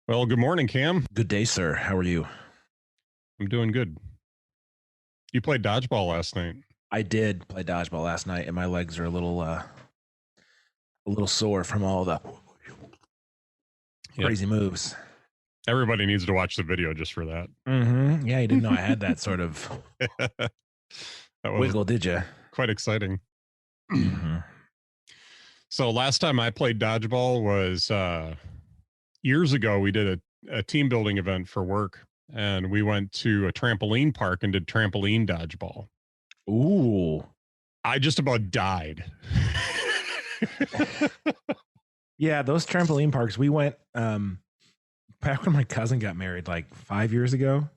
Well, good morning, Cam. Good day, sir. How are you? I'm doing good. You played dodgeball last night. I did play dodgeball last night, and my legs are a little sore from all the Yep. crazy moves. Everybody needs to watch the video just for that. Yeah, you didn't know I had that sort of That was wiggle, did you? quite exciting. Mm-hmm. So last time I played dodgeball was years ago. We did a team building event for work, and we went to a trampoline park and did trampoline dodgeball. Ooh, I just about died. yeah, those trampoline parks. We went back when my cousin got married, like 5 years ago.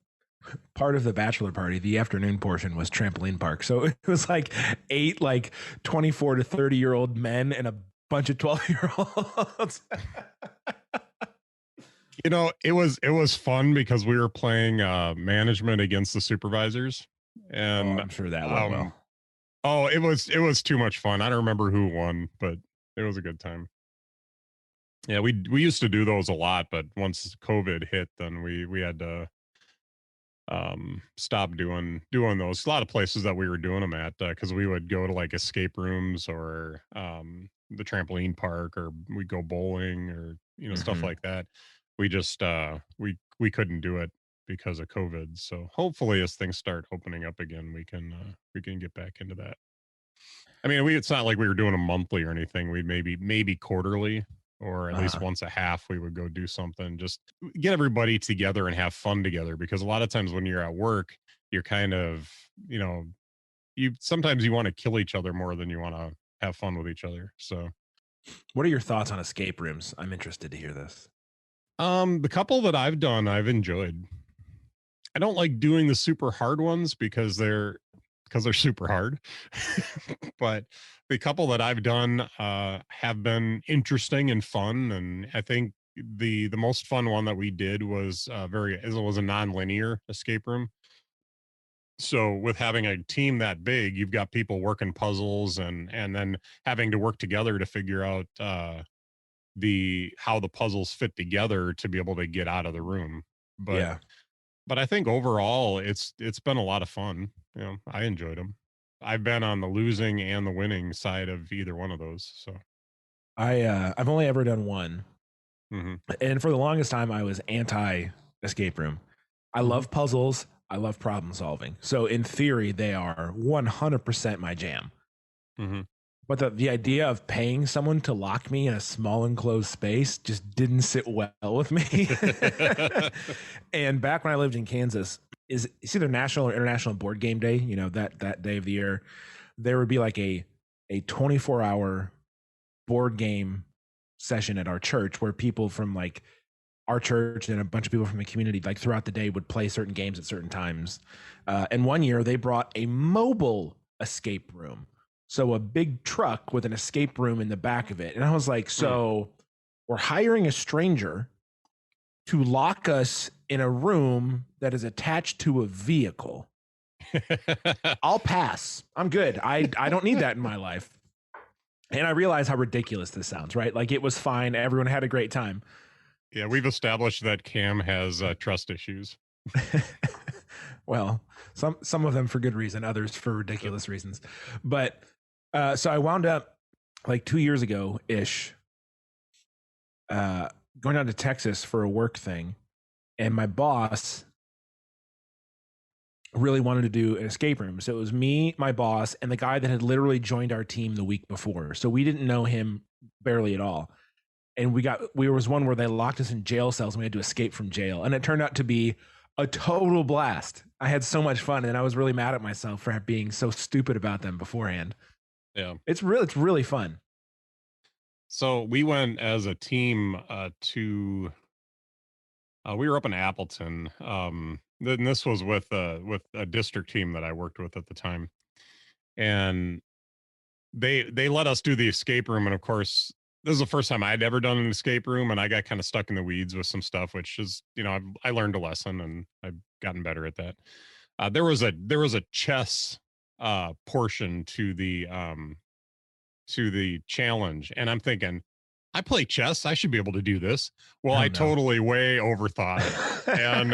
Part of the bachelor party, the afternoon portion was trampoline park. So it was like eight, like 24 to 30-year-old men and a bunch of 12-year-olds. It was fun because we were playing management against the supervisors, Oh, and I'm sure that went um, well. oh, it was too much fun. I don't remember who won, but it was a good time. Yeah, we used to do those a lot, but once COVID hit, then we had to stop doing those. A lot of places that we were doing them at, because we would go to like escape rooms or the trampoline park, or we go bowling, or stuff Hmm. like that. We just we couldn't do it because of COVID. So hopefully, as things start opening up again, we can get back into that. I mean, it's not like we were doing a monthly or anything. We maybe quarterly, or at least Uh-huh. once a half we would go do something, just get everybody together and have fun together, because a lot of times when you're at work, you're kind of, you know, you sometimes you want to kill each other more than you want to have fun with each other. So, What are your thoughts on escape rooms? I'm interested to hear this. the couple that I've done, I've enjoyed. I don't like doing the super hard ones because they're super hard. But the couple that I've done have been interesting and fun, and I think the most fun one that we did was it was a non-linear escape room. So with having a team that big, you've got people working puzzles, and then having to work together to figure out the how the puzzles fit together to be able to get out of the room. But Yeah. but I think overall it's been a lot of fun. I enjoyed them. I've been on the losing and the winning side of either one of those. So, I've only ever done one. hmm And for the longest time I was anti escape room. I hmm love puzzles. I love problem solving. So in theory, they are 100% my jam. hmm But the idea of paying someone to lock me in a small enclosed space just didn't sit well with me. And back when I lived in Kansas, it's either national or international board game day, that day of the year, there would be like a 24-hour board game session at our church where people from like our church and a bunch of people from the community like throughout the day would play certain games at certain times. And one year they brought a mobile escape room, so a big truck with an escape room in the back of it. And I was like, Hmm. so we're hiring a stranger to lock us in a room that is attached to a vehicle. I'll pass. I'm good. I don't need that in my life. And I realize how ridiculous this sounds, right? Like it was fine. Everyone had a great time. Yeah, we've established that Cam has trust issues. Well, some of them for good reason, others for ridiculous reasons. But so I wound up like 2 years ago ish, uh, going down to Texas for a work thing, and my boss really wanted to do an escape room. So it was me, my boss, and the guy that had literally joined our team the week before. So we didn't know him barely at all. And we was one where they locked us in jail cells and we had to escape from jail. And it turned out to be a total blast. I had so much fun, and I was really mad at myself for being so stupid about them beforehand. Yeah. It's really fun. So we went as a team to we were up in Appleton. Then this was with a district team that I worked with at the time, and they let us do the escape room. And of course, this is the first time I'd ever done an escape room, and I got kind of stuck in the weeds with some stuff, which is, I learned a lesson, and I've gotten better at that. There was a chess portion to the challenge, and I'm thinking, I play chess. I should be able to do this. Well, Oh I no. totally way overthought it. And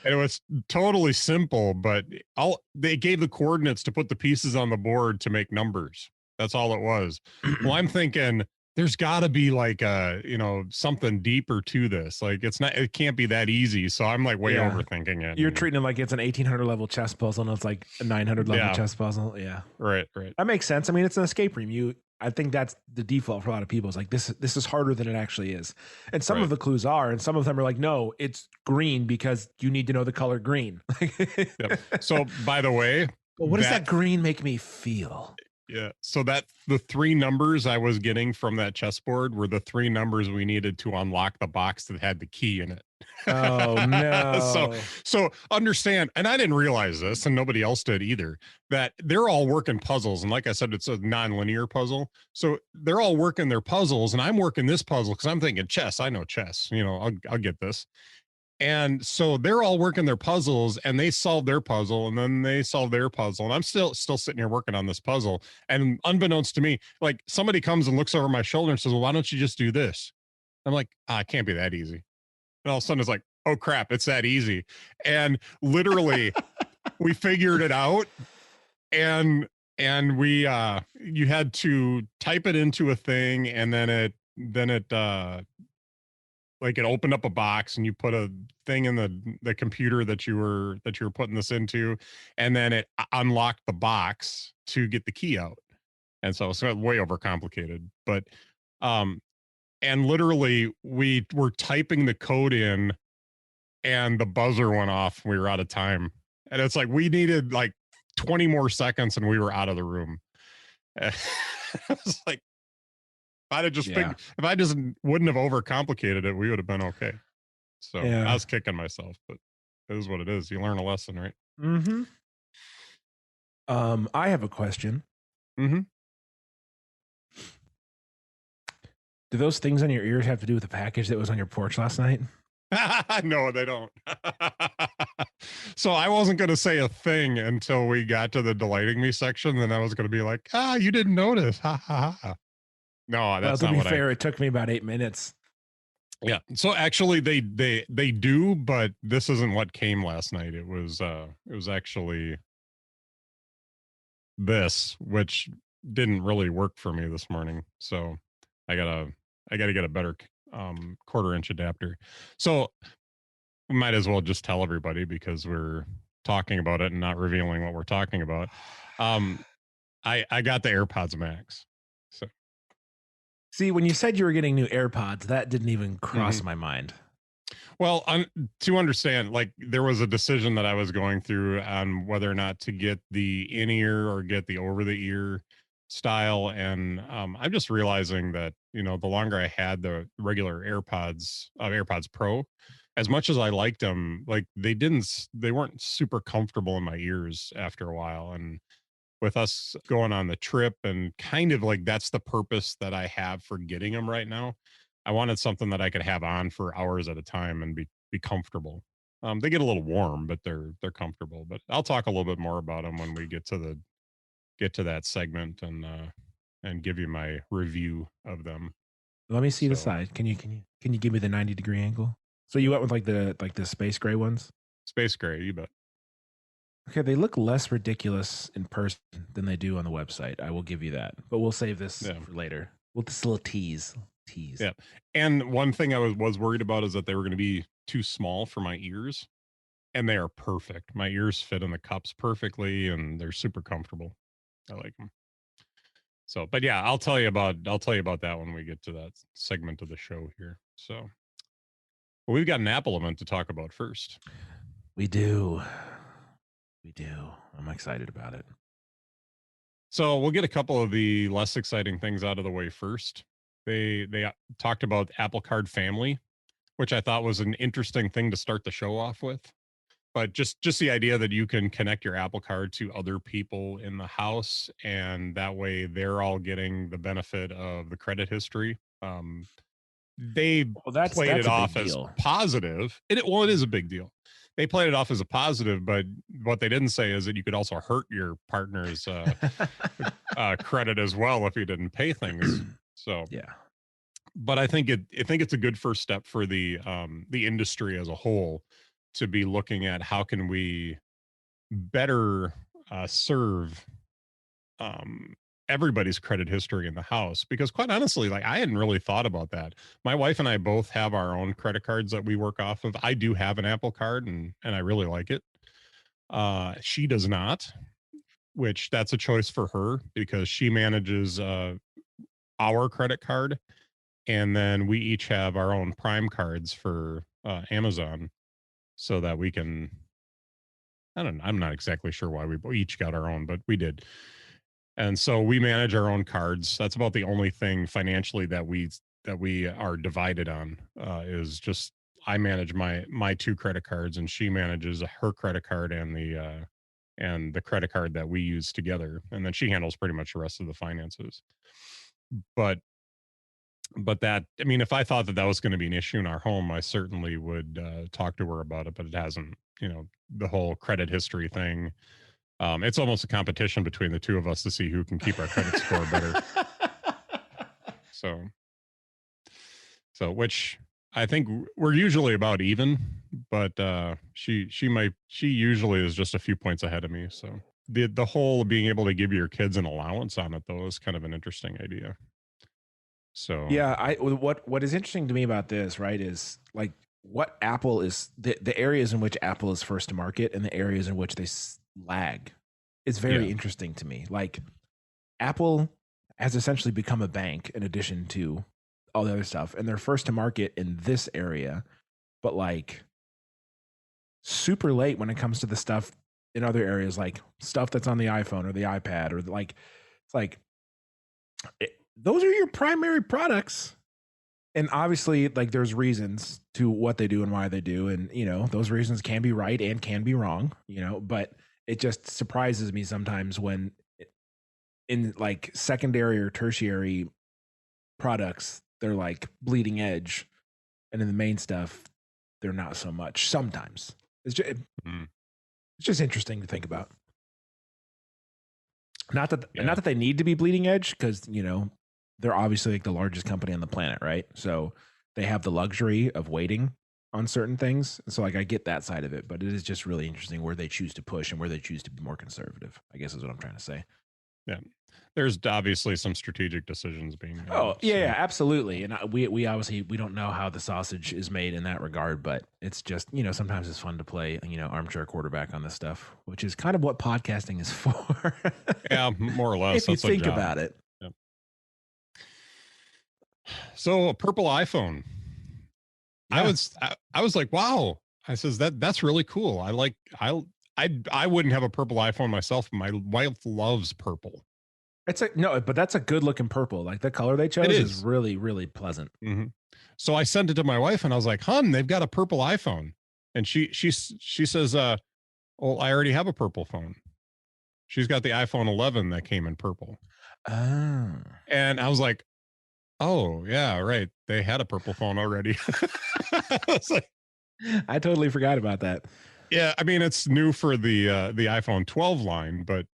it was totally simple, but all they gave the coordinates to put the pieces on the board to make numbers. That's all it was. Well, I'm thinking there's got to be like a, something deeper to this. Like it can't be that easy. So I'm like way Yeah. overthinking it. You're treating it like it's an 1800 level chess puzzle and it's like a 900 level Yeah, chess puzzle. Yeah. right. That makes sense. I mean, it's an escape room. I think that's the default for a lot of people. It's like this is harder than it actually is. And some of Right. the clues are, and some of them are like, no, it's green because you need to know the color green. Yep. So by the way, Well, what does that green make me feel? yeah. So that the three numbers I was getting from that chessboard were the three numbers we needed to unlock the box that had the key in it. Oh so no. so understand, and I didn't realize this, and nobody else did either, that they're all working puzzles. And like I said, it's a non-linear puzzle. So they're all working their puzzles, and I'm working this puzzle because I'm thinking chess. I know chess. I'll get this. And so they're all working their puzzles and they solve their puzzle and then they solve their puzzle. And I'm still sitting here working on this puzzle. And unbeknownst to me, like somebody comes and looks over my shoulder and says, well, why don't you just do this? I'm like, it can't be that easy. And all of a sudden it's like, oh crap, it's that easy. And literally we figured it out. And we you had to type it into a thing and then it like it opened up a box and you put a thing in the computer that you were putting this into, and then it unlocked the box to get the key out. And so it's way overcomplicated, but and literally we were typing the code in and the buzzer went off. We were out of time, and it's like we needed like 20 more seconds and we were out of the room. It's like if I just wouldn't have overcomplicated it, we would have been okay. So I was kicking myself, but it is what it is. You learn a lesson, right? Mm-hmm. I have a question. Mm-hmm. Do those things on your ears have to do with the package that was on your porch last night? No, they don't. So I wasn't going to say a thing until we got to the delighting me section. Then I was going to be like, you didn't notice. Ha ha ha. No, that's well, to not be fair, it took me about 8 minutes. Yeah. So actually they do, but this isn't what came last night. It was actually this, which didn't really work for me this morning. So I gotta get a better 1/4 inch adapter. So we might as well just tell everybody because we're talking about it and not revealing what we're talking about. I got the AirPods Max. So see, when you said you were getting new AirPods, that didn't even cross my mind. Well, to understand, like there was a decision that I was going through on whether or not to get the in-ear or get the over-the-ear style, and I'm just realizing that the longer I had the regular AirPods Pro, as much as I liked them, like they weren't super comfortable in my ears after a while, and with us going on the trip and kind of like that's the purpose that I have for getting them right now. I wanted something that I could have on for hours at a time and be comfortable. They get a little warm, but they're comfortable. But I'll talk a little bit more about them when we get to that segment and give you my review of them. Let me see the side. Can you give me the 90-degree angle? So you went with like the space gray ones? Space gray, you bet. Okay, they look less ridiculous in person than they do on the website. I will give you that. But we'll save this for later. Well, this little tease. Yeah. And one thing I was worried about is that they were going to be too small for my ears. And they are perfect. My ears fit in the cups perfectly and they're super comfortable. I like them. So, but yeah, I'll tell you about that when we get to that segment of the show here. So, well, we've got an Apple event to talk about first. We do. I'm excited about it. So we'll get a couple of the less exciting things out of the way first. They talked about Apple Card Family, which I thought was an interesting thing to start the show off with. But just the idea that you can connect your Apple Card to other people in the house, and that way they're all getting the benefit of the credit history. They played it off as positive. It is a big deal. They played it off as a positive, but what they didn't say is that you could also hurt your partner's credit as well if you didn't pay things. So yeah. but I think it's a good first step for the industry as a whole to be looking at how can we better serve um everybody's credit history in the house, because quite honestly, like, I hadn't really thought about that. My wife and I both have our own credit cards that we work off of. I do have an Apple card, and I really like it. She does not, which that's a choice for her because she manages our credit card, and then we each have our own Prime cards for Amazon, so that we can. I don't know. I'm not exactly sure why we each got our own, but we did. And so we manage our own cards. That's about the only thing financially that we are divided on. Is just I manage my two credit cards, and she manages her credit card and the credit card that we use together, and then she handles pretty much the rest of the finances. But that, I mean, if I thought that that was going to be an issue in our home, I certainly would talk to her about it. But it hasn't. You know, the whole credit history thing. It's almost a competition between the two of us to see who can keep our credit score better. So, which I think we're usually about even, but she usually is just a few points ahead of me. So the whole being able to give your kids an allowance on it though is kind of an interesting idea. So Yeah, I what is interesting to me about this, right, is like what Apple is the areas in which Apple is first to market and the areas in which they lag is yeah, very interesting to me. Like Apple has essentially become a bank in addition to all the other stuff, and they're first to market in this area, but like super late when it comes to the stuff in other areas, like stuff that's on the iPhone or the iPad or like it's like those are your primary products. And obviously, like there's reasons to what they do and why they do, and those reasons can be right and can be wrong, but it just surprises me sometimes when in like secondary or tertiary products they're like bleeding edge, and in the main stuff they're not so much sometimes. It's mm, just interesting to think about. Not that yeah, they need to be bleeding edge, because they're obviously like the largest company on the planet, right? So they have the luxury of waiting on certain things. So like I get that side of it, but it is just really interesting where they choose to push and where they choose to be more conservative, I guess is what I'm trying to say. yeah. There's obviously some strategic decisions being made. Oh yeah, So yeah, absolutely. And we obviously we don't know how the sausage is made in that regard, but it's just sometimes it's fun to play armchair quarterback on this stuff, which is kind of what podcasting is for. yeah, more or less If you that's our think job. about it. Yeah. So a purple iPhone. Yeah. I was like, wow. I says that's really cool. I wouldn't have a purple iPhone myself. But my wife loves purple. It's a no, but that's a good looking purple. Like the color they It chose is is. really, really pleasant. Mhm. So I sent it to my wife and I was like, "Hun, they've got a purple iPhone." And she says, "Well, I already have a purple phone." She's got the iPhone 11 that came in purple. Oh. And I was like, "Oh, yeah, right. They had a purple phone already." I was like, I totally forgot about that. yeah, I mean, it's new for the iPhone 12 line, but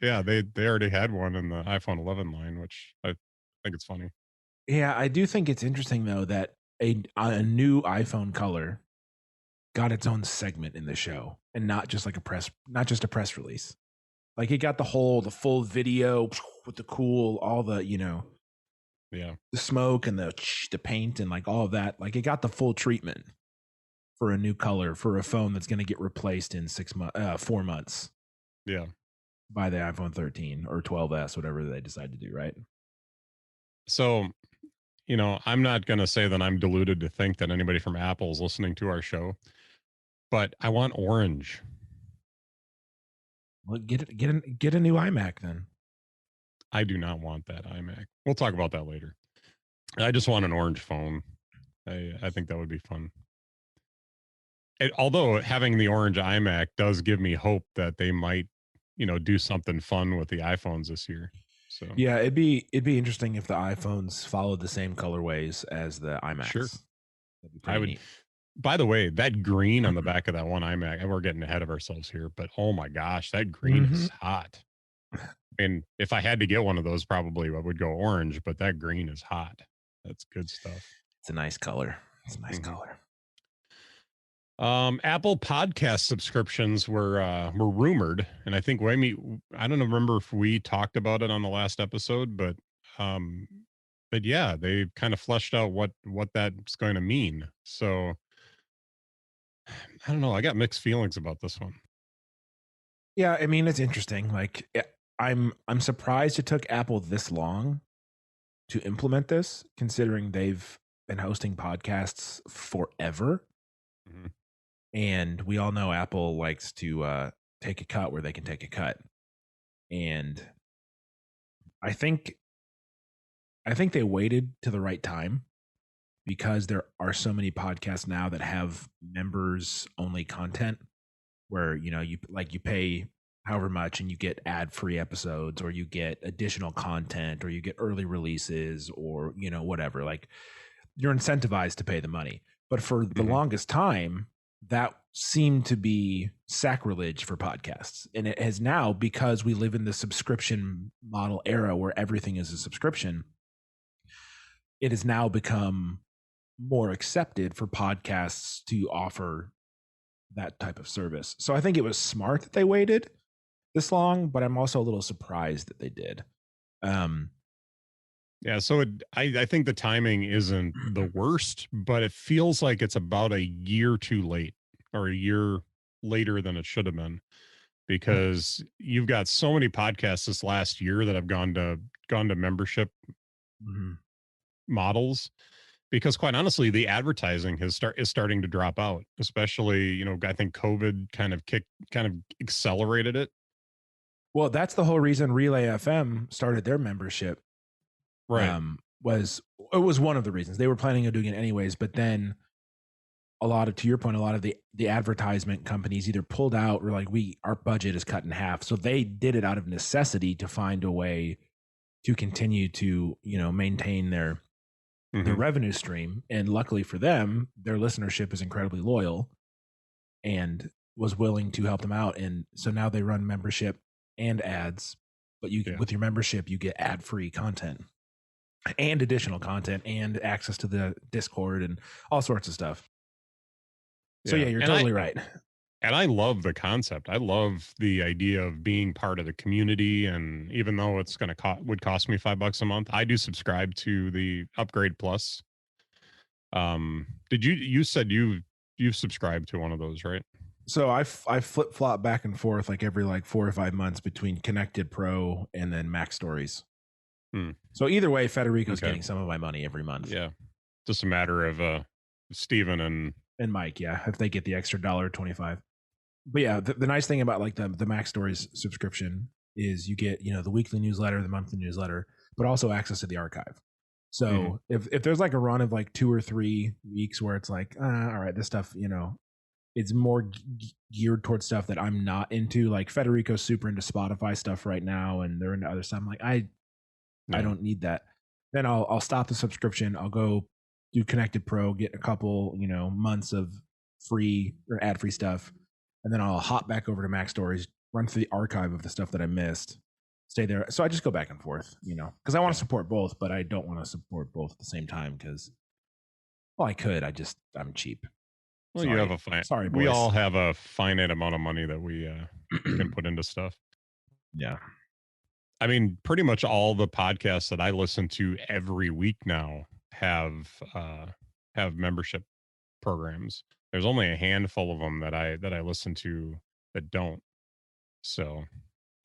yeah, they already had one in the iPhone 11 line, which I think it's funny. Yeah, I do think it's interesting though that a new iPhone color got its own segment in the show and not just like not just a press release. Like it got the full video with the cool, all the, Yeah, the smoke and the paint and like all of that. Like it got the full treatment for a new color for a phone that's going to get replaced in 4 months yeah. by the iPhone 13 or 12s, whatever they decide to do, right? So, I'm not going to say that I'm deluded to think that anybody from Apple is listening to our show, but I want orange. Well, get a new iMac then. I do not want that iMac. We'll talk about that later. I just want an orange phone. I think that would be fun. Although having the orange iMac does give me hope that they might, do something fun with the iPhones this year. So Yeah, it'd be interesting if the iPhones followed the same colorways as the sure, iMacs. That'd be I pretty would. neat. By the way, that green on the back of that one iMac, and we're getting ahead of ourselves here, but oh my gosh, that green Mm-hmm. is hot. And if I had to get one of those, probably I would go orange, but that green is hot. That's good stuff. It's a nice color. It's a nice Mhm. color. Apple Podcast subscriptions were rumored, and I think I don't remember if we talked about it on the last episode, um, but yeah, they kind of fleshed out what that's going to mean. So I don't know. I got mixed feelings about this one. Yeah, I mean it's interesting. Like I'm surprised it took Apple this long to implement this, considering they've been hosting podcasts forever. Mhm. And we all know Apple likes to take a cut where they can take a cut. And I think I think they waited to the right time because there are so many podcasts now that have members only content where you pay however much and you get ad free episodes or you get additional content or you get early releases or whatever, like you're incentivized to pay the money. But for the Mhm. longest time, that seemed to be sacrilege for podcasts. And it has now, because we live in the subscription model era where everything is a subscription, it has now become more accepted for podcasts to offer that type of service. So I think it was smart that they waited this long, but I'm also a little surprised that they did. Um, Yeah, so I think the timing isn't the worst, but it feels like it's about a year too late or a year later than it should have been because you've got so many podcasts this last year that have gone to membership mhm. models because quite honestly the advertising is starting to drop out, especially I think COVID kind of accelerated it. Well, that's the whole reason Relay FM started their membership. Right. Was It was one of the reasons they were planning on doing it anyways, but then to your point, a lot of the advertisement companies either pulled out or like our budget is cut in half, so they did it out of necessity to find a way to continue to maintain their Hmm. revenue stream. And luckily for them, their listenership is incredibly loyal and was willing to help them out. And so now they run membership and ads, but Yeah. with your membership you get ad free content and additional content and access to the Discord and all sorts of stuff. So yeah, Yeah. you're And I totally right. And I love the concept. I love the idea of being part of the community. And even though it's going to would cost me $5 a month, I do subscribe to the Upgrade Plus. Did you said you've subscribed to one of those, right? So I flip flop back and forth like every like 4 or 5 months between Connected Pro and then Mac Stories. Hmm. So either way, Federico's Okay. getting some of my money every month. Yeah. Just a matter of Steven And Mike, yeah, if they get the extra $1.25. But yeah, the nice thing about like the Mac Stories subscription is you get the weekly newsletter, the monthly newsletter, but also access to the archive. Mhm. So if there's like a run of like 2 or 3 weeks where it's like, all right, this stuff, it's more geared towards stuff that I'm not into. Like Federico's super into Spotify stuff right now, and they're into other stuff. I'm like, I Yeah. don't need that. Then I'll stop the subscription. I'll go do Connected Pro, get a couple months of free or ad free stuff, and then I'll hop back over to Mac Stories, run through the archive of the stuff that I missed, stay there. So I just go back and forth, because I want to Yeah. support both, but I don't want to support both at the same time because well, I could. I'm cheap. Well, you have Sorry, we boys. all have a finite amount of money that we can put into stuff. Yeah. I mean, pretty much all the podcasts that I listen to every week now have membership programs. There's only a handful of them that I listen to that don't. So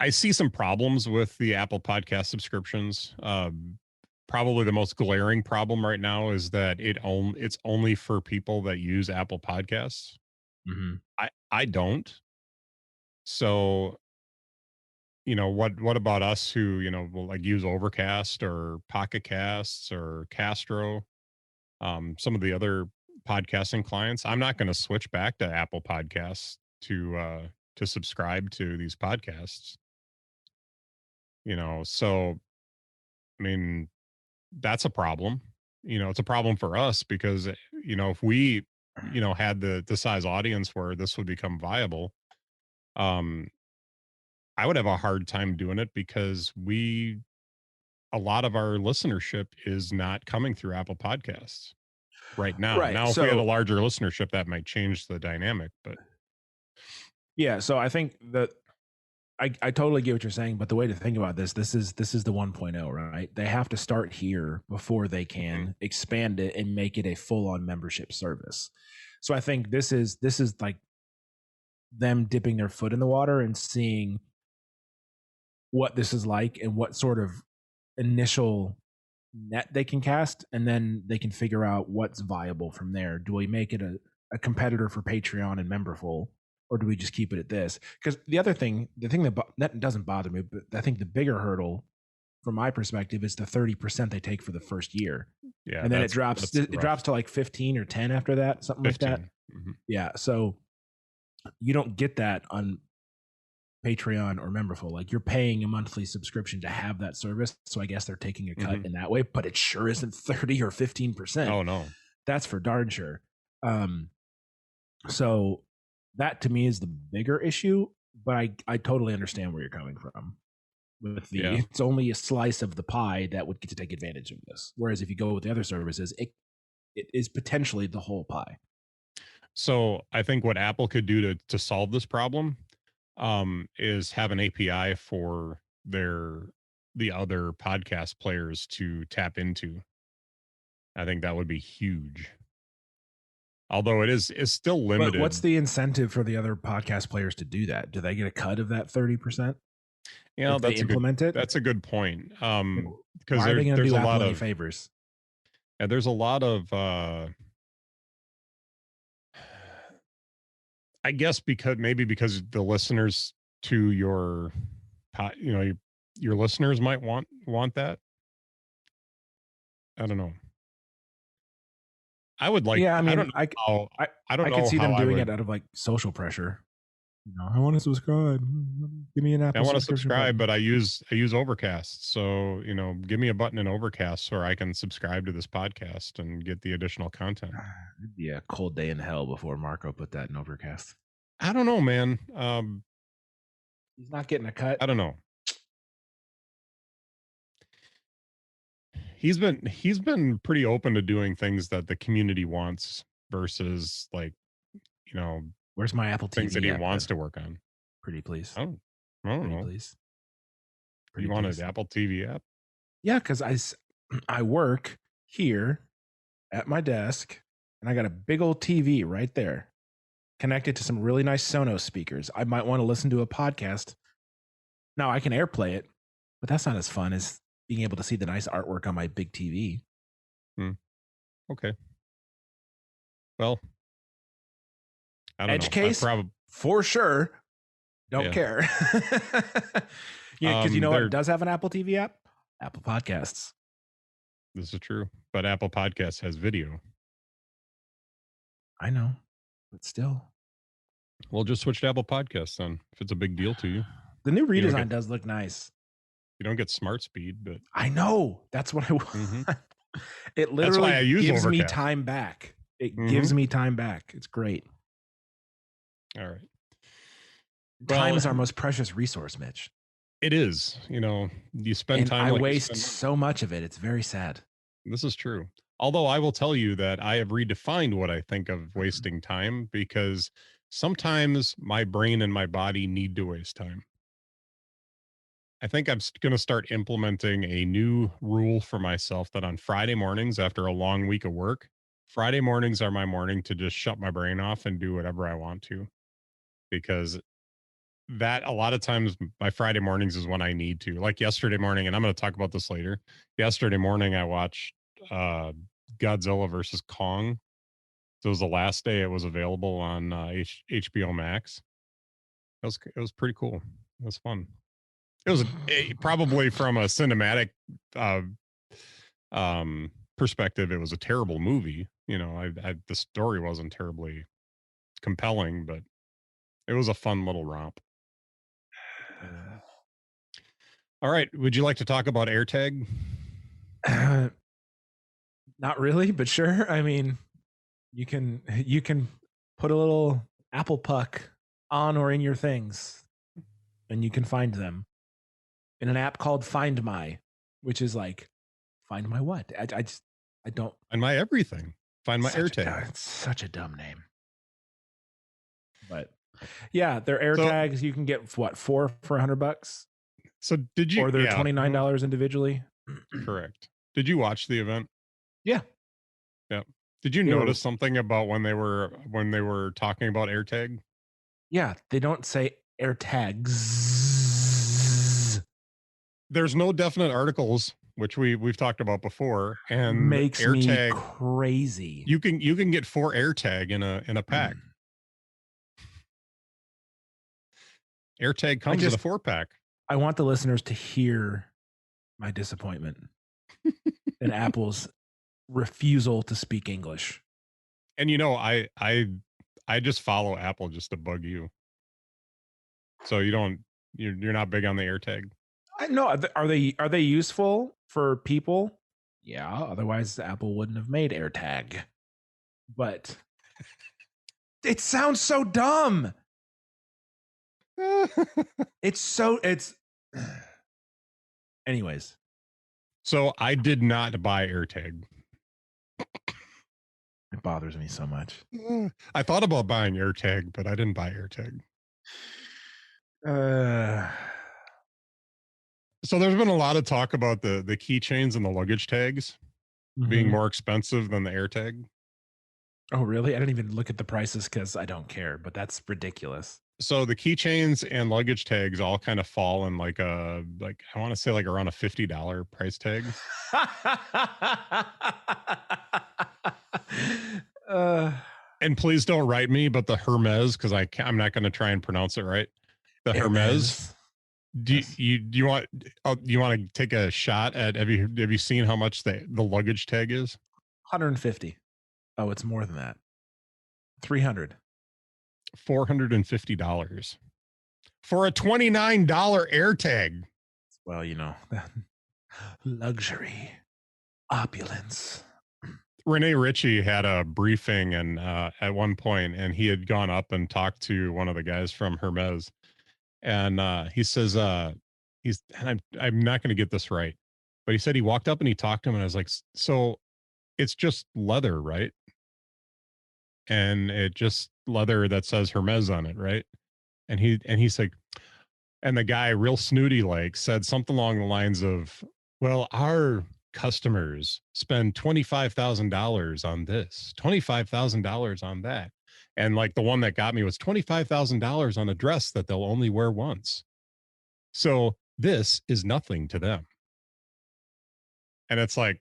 I see some problems with the Apple Podcast subscriptions. Probably the most glaring problem right now is that it's only for people that use Apple Podcasts. Hmm. I don't. So what about us who will like use Overcast or Pocket Casts or Castro, some of the other podcasting clients? I'm not going to switch back to Apple Podcasts to subscribe to these podcasts. So I mean that's a problem. It's a problem for us because if we had the size audience where this would become viable, um I would have a hard time doing it because a lot of our listenership is not coming through Apple Podcasts right now. Right. Now, if we had a So larger listenership, that might change the dynamic, but yeah, so I think that I totally get what you're saying, but the way to think about this is the 1.0, right? They have to start here before they mhm, can expand it and make it a full-on membership service. So I think this is like them dipping their foot in the water and seeing what this is like and what sort of initial net they can cast, and then they can figure out what's viable from there. Do we make it a competitor for Patreon and Memberful, or do we just keep it at this? Because the thing that doesn't bother me, but I think the bigger hurdle from my perspective is the 30% they take for the first year, yeah, and then that's it rough. drops to like 15 or 10 after that, something like that. 15. Mhm. Yeah, so you don't get that on Patreon or Memberful. Like, you're paying a monthly subscription to have that service. So I guess they're taking a cut Mhm. in that way, but it sure isn't 30 or 15%. Oh, no. That's for darn sure. Um, so that to me is the bigger issue, but I totally understand where you're coming from with the Yeah. it's only a slice of the pie that would get to take advantage of this. Whereas if you go with the other services, it is potentially the whole pie. So I think what Apple could do to solve this problem is have an API for the other podcast players to tap into. I think that would be huge. Although it's still But what's limited. the incentive for the other podcast players to do that? Do they get a cut of that 30% You know, if they implement it? that's a good point. Like, Because why are they going to there's do a Apple lot any of favors? there's a lot of I guess because the listeners to you know, your listeners might want that. I don't know. Yeah, I I don't mean, know how I I don't I could know see how them I doing it would out of like social pressure. I want to subscribe. Give me an I Apple want to subscription subscribe, button. but I use Overcast. So, you know, give me a button in Overcast so I can subscribe to this podcast and get the additional content. It'd be a cold day in hell before Marco put that in Overcast. I don't know, man. He's not getting a cut. I don't know. He's been pretty open to doing things that the community wants versus like, you know, Where's my Apple things that TV he app wants then? to work on. Pretty please. I don't I don't Pretty know. please. You Pretty want an please. Apple TV app? Yeah, because I work here at my desk, and I got a big old TV right there connected to some really nice Sonos speakers. I might want to listen to a podcast. Now I can AirPlay it, but that's not as fun as being able to see the nice artwork on my big TV. Hmm. Okay. Well, I don't Edge know. I case, probably for sure. Don't yeah. care. Yeah, because you know what There does have an Apple TV app? Apple Podcasts. this is true. But Apple Podcasts has video. I know, but still. Well, just switch to Apple Podcasts then. If it's a big deal to you. The new You don't redesign get does look nice. you don't get smart speed, but I know. That's what I mhm. want. It That's why I literally use gives me Overcast. time back. It Mhm. gives me time back. It's great. All right. Time Well, is our most precious resource, Mitch. it is. You know, you spend And time I like you waste spend money. so much of it. It's very sad. This is true. Although I will tell you that I have redefined what I think of wasting time because sometimes my brain and my body need to waste time. I think I'm going to start implementing a new rule for myself that on Friday mornings after a long week of work, Friday mornings are my morning to just shut my brain off and do whatever I want to because that a lot of times my Friday mornings is when I need to. Like yesterday morning, and I'm going to talk about this later. Yesterday morning, I watched uh, Godzilla versus Kong. So it was the last day it was available on HBO Max. It was pretty cool. It was fun. It was probably from a cinematic uh, perspective, it was a terrible movie. You know, the story wasn't terribly compelling, but it was a fun little romp. All right, would you like to talk about AirTag? Not really, but sure. I mean, you can put a little Apple Puck on or in your things, and you can find them in an app called Find My. which is like, find my what? I don't. Find my everything. Find my AirTag. It's such a dumb name. But yeah, their So AirTags you can get what, 4 for $100, so did you? or they're Yeah, $29 individually. correct. Did you watch the event? Yeah, Yeah. Did you they were. notice something about when they were talking about AirTag? Yeah, they don't say AirTags. There's no definite articles, which we've talked about before, and Makes me AirTag. crazy. You can get 4 AirTag in a pack. AirTag comes in a 4-pack. I want the listeners to hear my disappointment in Apple's refusal to speak English. And I just follow Apple just to bug you. So you're not big on the AirTag. I know. Are they useful for people? Yeah. Otherwise, Apple wouldn't have made AirTag. But it sounds so dumb. It's. Anyways. So I did not buy AirTag. It bothers me so much. I thought about buying AirTag, but I didn't buy AirTag. So there's been a lot of talk about the keychains and the luggage tags being more expensive than the AirTag. Oh, really? I didn't even look at the prices because I don't care, but that's ridiculous. So the keychains and luggage tags all kind of fall in like I want to say like around a $50 price tag. And please don't write me, but the Hermes, because I'm not going to try and pronounce it right. The Hermes. Do you want to take a shot at have you seen how much the luggage tag is? 150. Oh, it's more than that. 300. $450 for a $29 AirTag. Well, luxury, opulence. Renee Ritchie had a briefing and at one point, and he had gone up and talked to one of the guys from Hermes, and he says and I'm not going to get this right, but he said he walked up and he talked to him, and I was like, so it's just leather, right? And it just leather that says Hermes on it, right? And he's like, and the guy real snooty like said something along the lines of, well, our customers spend $25,000 on this, $25,000 on that. And like the one that got me was $25,000 on a dress that they'll only wear once. So this is nothing to them. And it's like,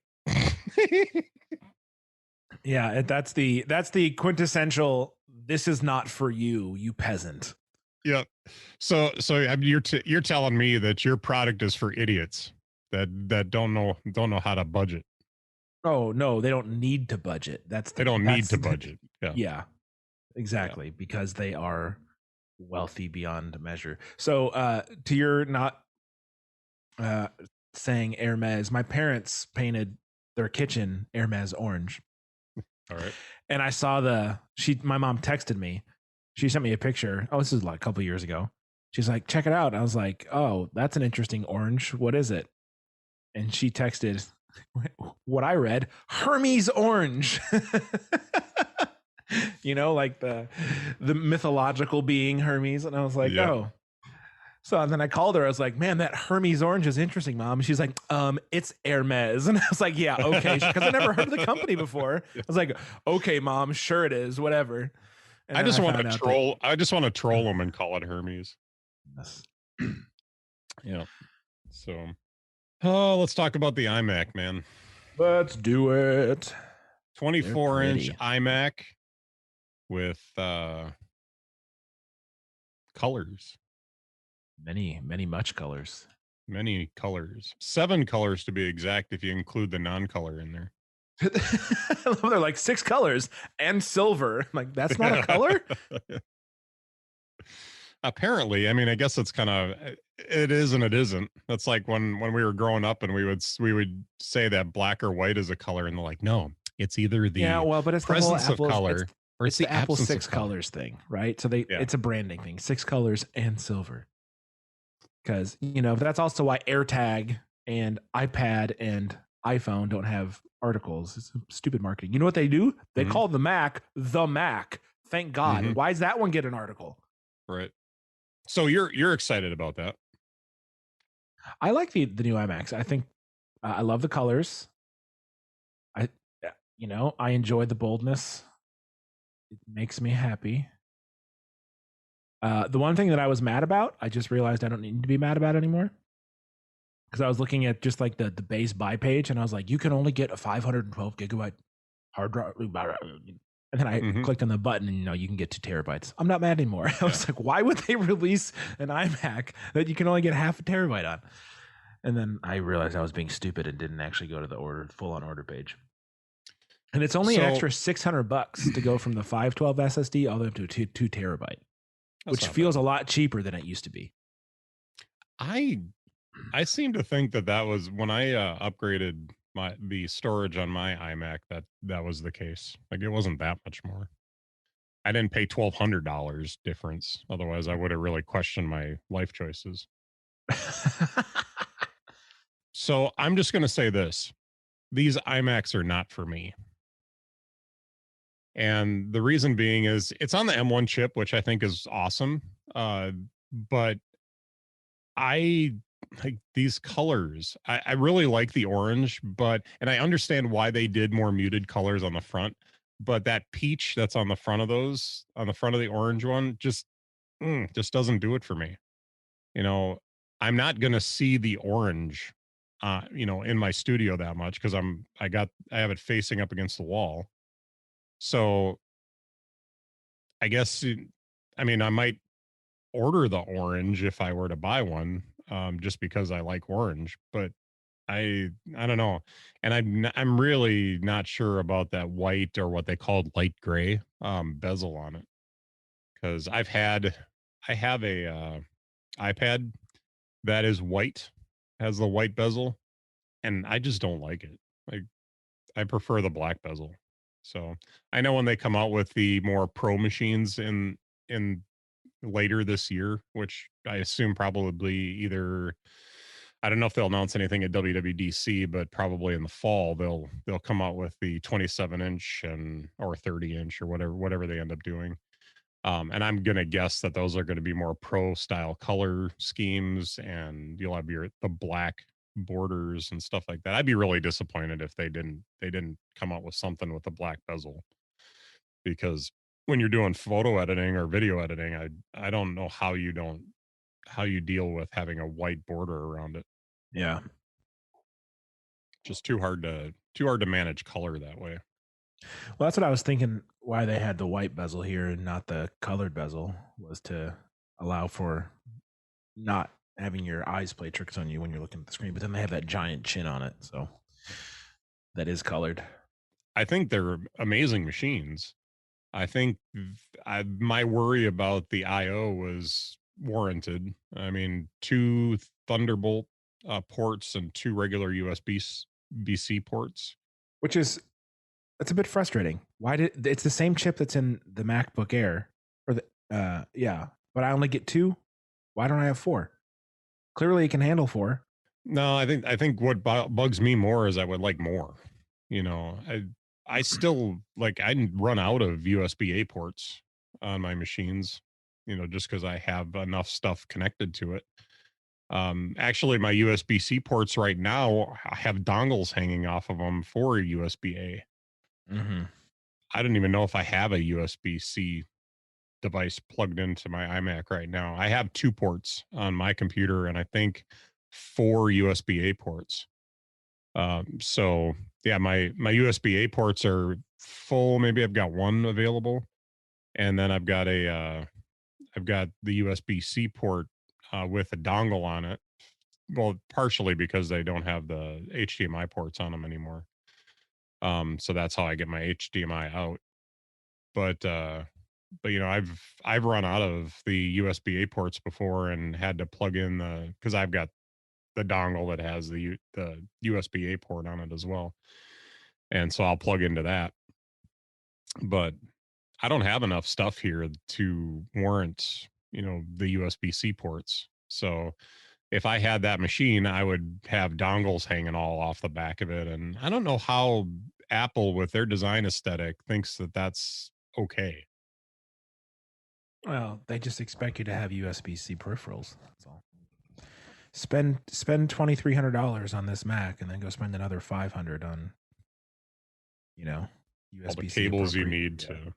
yeah, that's the quintessential. This is not for you, you peasant. Yep. So you're telling me that your product is for idiots that don't know how to budget. Oh no, they don't need to budget. They don't need to budget. Yeah. Yeah. Exactly, yeah. Because they are wealthy beyond measure. So to your not saying Hermes, my parents painted their kitchen Hermes orange. All right. And I saw my mom texted me. She sent me a picture. Oh, this is like a couple years ago. She's like, check it out. I was like, oh, that's an interesting orange. What is it? And she texted what I read, Hermes orange. Like the mythological being Hermes. And I was like, yeah. Oh. So then I called her. I was like, man, that Hermes orange is interesting, Mom. And she's like, it's Hermes. And I was like, yeah, okay. Because I never heard of the company before. I was like, okay, Mom, sure it is, whatever. And I just want to troll. I just want to troll them and call it Hermes. Yes. Yeah. So, let's talk about the iMac, man. Let's do it. 24-inch iMac with colors. Much colors. Many colors. 7 colors to be exact, if you include the non-color in there. They're like 6 colors and silver. I'm like, that's not a color? Apparently. I mean, I guess it's kind of, it is and it isn't. That's like when we were growing up and we would say that black or white is a color, and they're like, no, it's either the but it's presence the whole of color or it's the Apple 6 colors thing, right? So it's a branding thing, 6 colors and silver. Because, that's also why AirTag and iPad and iPhone don't have articles. It's stupid marketing. You know what they do? They Mhm. call the Mac the Mac. Thank God. Mhm. Why does that one get an article? Right. So you're excited about that. I like the new iMacs. I think I love the colors. I I enjoy the boldness. It makes me happy. The one thing that I was mad about, I just realized I don't need to be mad about anymore because I was looking at just like the base buy page, and I was like, you can only get a 512 gigabyte hard drive, and then I Mhm. clicked on the button, and you can get 2 terabytes. I'm not mad anymore. I Yeah. was like, why would they release an iMac that you can only get half a terabyte on? And then I realized I was being stupid and didn't actually go to the full on order page. And it's only an So extra $600 to go from the 512 SSD all the way up to a two terabyte, that's which not feels bad. a lot cheaper than it used to be. I I seem to think that that was when I upgraded the storage on my iMac, that was the case. Like it wasn't that much more. I didn't pay $1,200 difference. Otherwise, I would have really questioned my life choices. So I'm just going to say this: these iMacs are not for me, and the reason being is it's on the M1 chip, which I think is awesome. But I like these colors. I really like the orange, but and I understand why they did more muted colors on the front, but that peach that's on the front of those, on the front of the orange one, just doesn't do it for me. You know, I'm not gonna see the orange, in my studio that much because I have it facing up against the wall. So I guess, I mean, I might order the orange if I were to buy one, just because I like orange. But I don't know, and I'm really not sure about that white or what they called light gray bezel on it because I have a iPad that is white, has the white bezel, and I just don't like it. Like I prefer the black bezel. So I know when they come out with the more pro machines in later this year, which I assume probably either I don't know if they'll announce anything at WWDC, but probably in the fall they'll come out with the 27-inch and or 30-inch or whatever they end up doing. And I'm gonna guess that those are going to be more pro style color schemes, and you'll have the black borders and stuff like that. I'd be really disappointed if they didn't come out with something with a black bezel because when you're doing photo editing or video editing, I don't know how you deal with having a white border around it. Yeah. Just too hard to manage color that way. Well, that's what I was thinking. Why they had the white bezel here and not the colored bezel was to allow for not having your eyes play tricks on you when you're looking at the screen. But then they have that giant chin on it, so that is colored. I think they're amazing machines. I think my worry about the IO was warranted. I mean, two Thunderbolt ports and two regular USB-C ports. Which is That's a bit frustrating. Why did it's the same chip that's in the MacBook Air or the yeah, but I only get two? Why don't I have four? Clearly it can handle four. No, I think what bugs me more is I would like more. You know, I still like I didn't run out of USB-A ports on my machines. Just because I have enough stuff connected to it. Actually, my USB-C ports right now have dongles hanging off of them for USB-A. Mm-hmm. I don't even know if I have a USB-C device plugged into my iMac right now. I have two ports on my computer, and I think four USB-A ports. So yeah, my USB-A ports are full. Maybe I've got one available, and then I've got the USB-C port with a dongle on it. Well, partially because they don't have the HDMI ports on them anymore. So that's how I get my HDMI out. But I've run out of the USB-A ports before and had to plug in because I've got the dongle that has the USB-A port on it as well. And so I'll plug into that. But I don't have enough stuff here to warrant, the USB-C ports. So if I had that machine, I would have dongles hanging all off the back of it. And I don't know how Apple, with their design aesthetic, thinks that that's okay. Well, they just expect you to have USB-C peripherals. That's all. Spend $2,300 on this Mac, and then go spend another 500 on All the USB-C cables you appropriate. need Yeah. to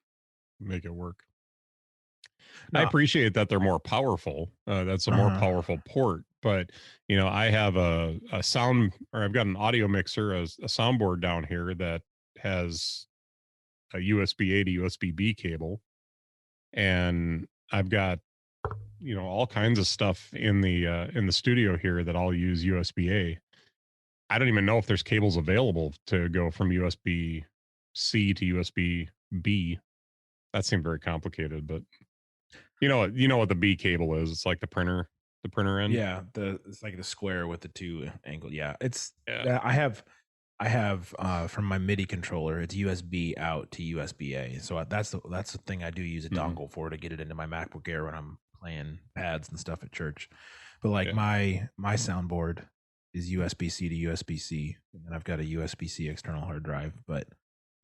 make it work. I No. appreciate that they're more powerful. That's a more Uh-huh. powerful port, but I have a sound, or I've got an audio mixer, a soundboard down here that has a USB A to USB B cable, and I've got all kinds of stuff in the studio here that I'll use USB A. I don't even know if there's cables available to go from USB C to USB B. That seemed very complicated, but you know what the B cable is. It's like the printer end. Yeah, it's like the square with the two angle. Yeah, it's Yeah. that I have from my MIDI controller. It's USB out to USB A. So that's the thing I do use a Hmm. dongle for, to get it into my MacBook Air when I'm playing pads and stuff at church. But like Yeah. my soundboard is USB C to USB C, and I've got a USB C external hard drive. But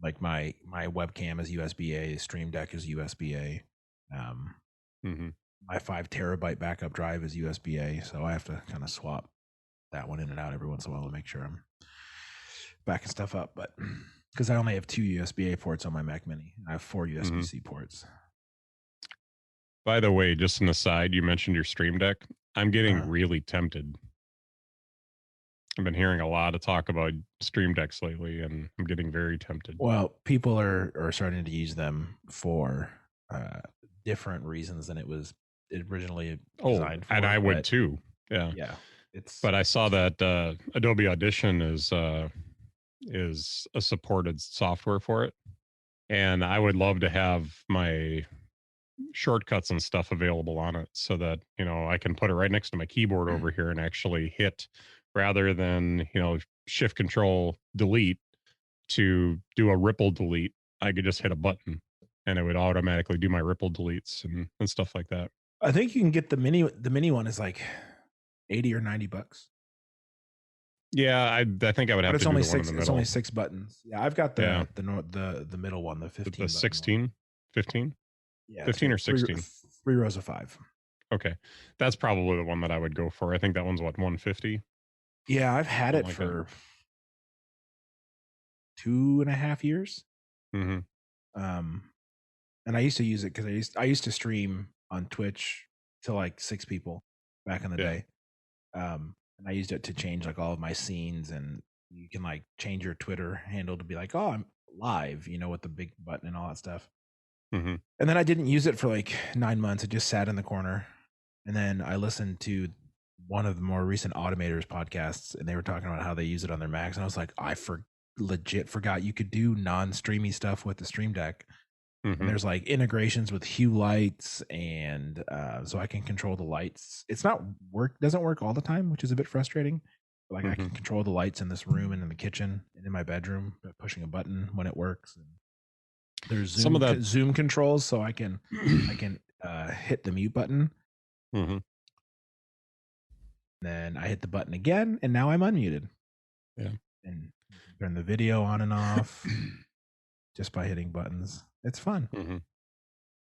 like my webcam is USB A, Stream Deck is USB A. Um, Hmm. my 5 terabyte backup drive is USB A, so I have to kind of swap that one in and out every once in a while to make sure I'm backing stuff up. But because I only have 2 USB A ports on my Mac Mini, I have 4 USB Hmm. C ports. By the way, just an aside, you mentioned your Stream Deck. I'm getting Uh, really tempted. I've been hearing a lot of talk about Stream Decks lately, and I'm getting very tempted. well, people are starting to use them for uh, different reasons than it was originally Oh, designed and for. I would But too. Yeah. yeah, it's But I saw that Adobe Audition is a supported software for it, and I would love to have my shortcuts and stuff available on it so that I can put it right next to my keyboard over here and actually hit, rather than shift control delete to do a ripple delete. I could just hit a button and it would automatically do my ripple deletes and stuff like that. I think you can get the mini. The mini one is like 80 or $90. Yeah, I think I would But have it's to do only the one in six. the It's only middle. 6 buttons. Yeah, I've got Yeah, the middle one, the the 15 button one. 16, 15, Yeah, it's 15 got or 16. three rows of 5. Okay, that's probably the one that I would go for. I think that one's what, 150, Yeah, I've had something it like that. for 2.5 years. Hmm. Um, and I used to use it because I used to stream on Twitch to like 6 people back in the Yeah. day. And I used it to change like all of my scenes, and you can like change your Twitter handle to be like, oh, I'm live, with the big button and all that stuff. Hmm. And then I didn't use it for like 9 months. It just sat in the corner. And then I listened to one of the more recent automators podcasts, and they were talking about how they use it on their Macs. And I was like, legit forgot you could do non-streamy stuff with the Stream Deck. And Hmm. there's like integrations with hue lights, and so I can control the lights. It's not doesn't work all the time, which is a bit frustrating. But like I Hmm. can control the lights in this room and in the kitchen and in my bedroom by pushing a button when it works. And there's Some of that. zoom controls, so I can hit the mute button, Hmm. then I hit the button again, and now I'm unmuted. Yeah. And you can turn the video on and off just by hitting buttons. It's fun. Hmm.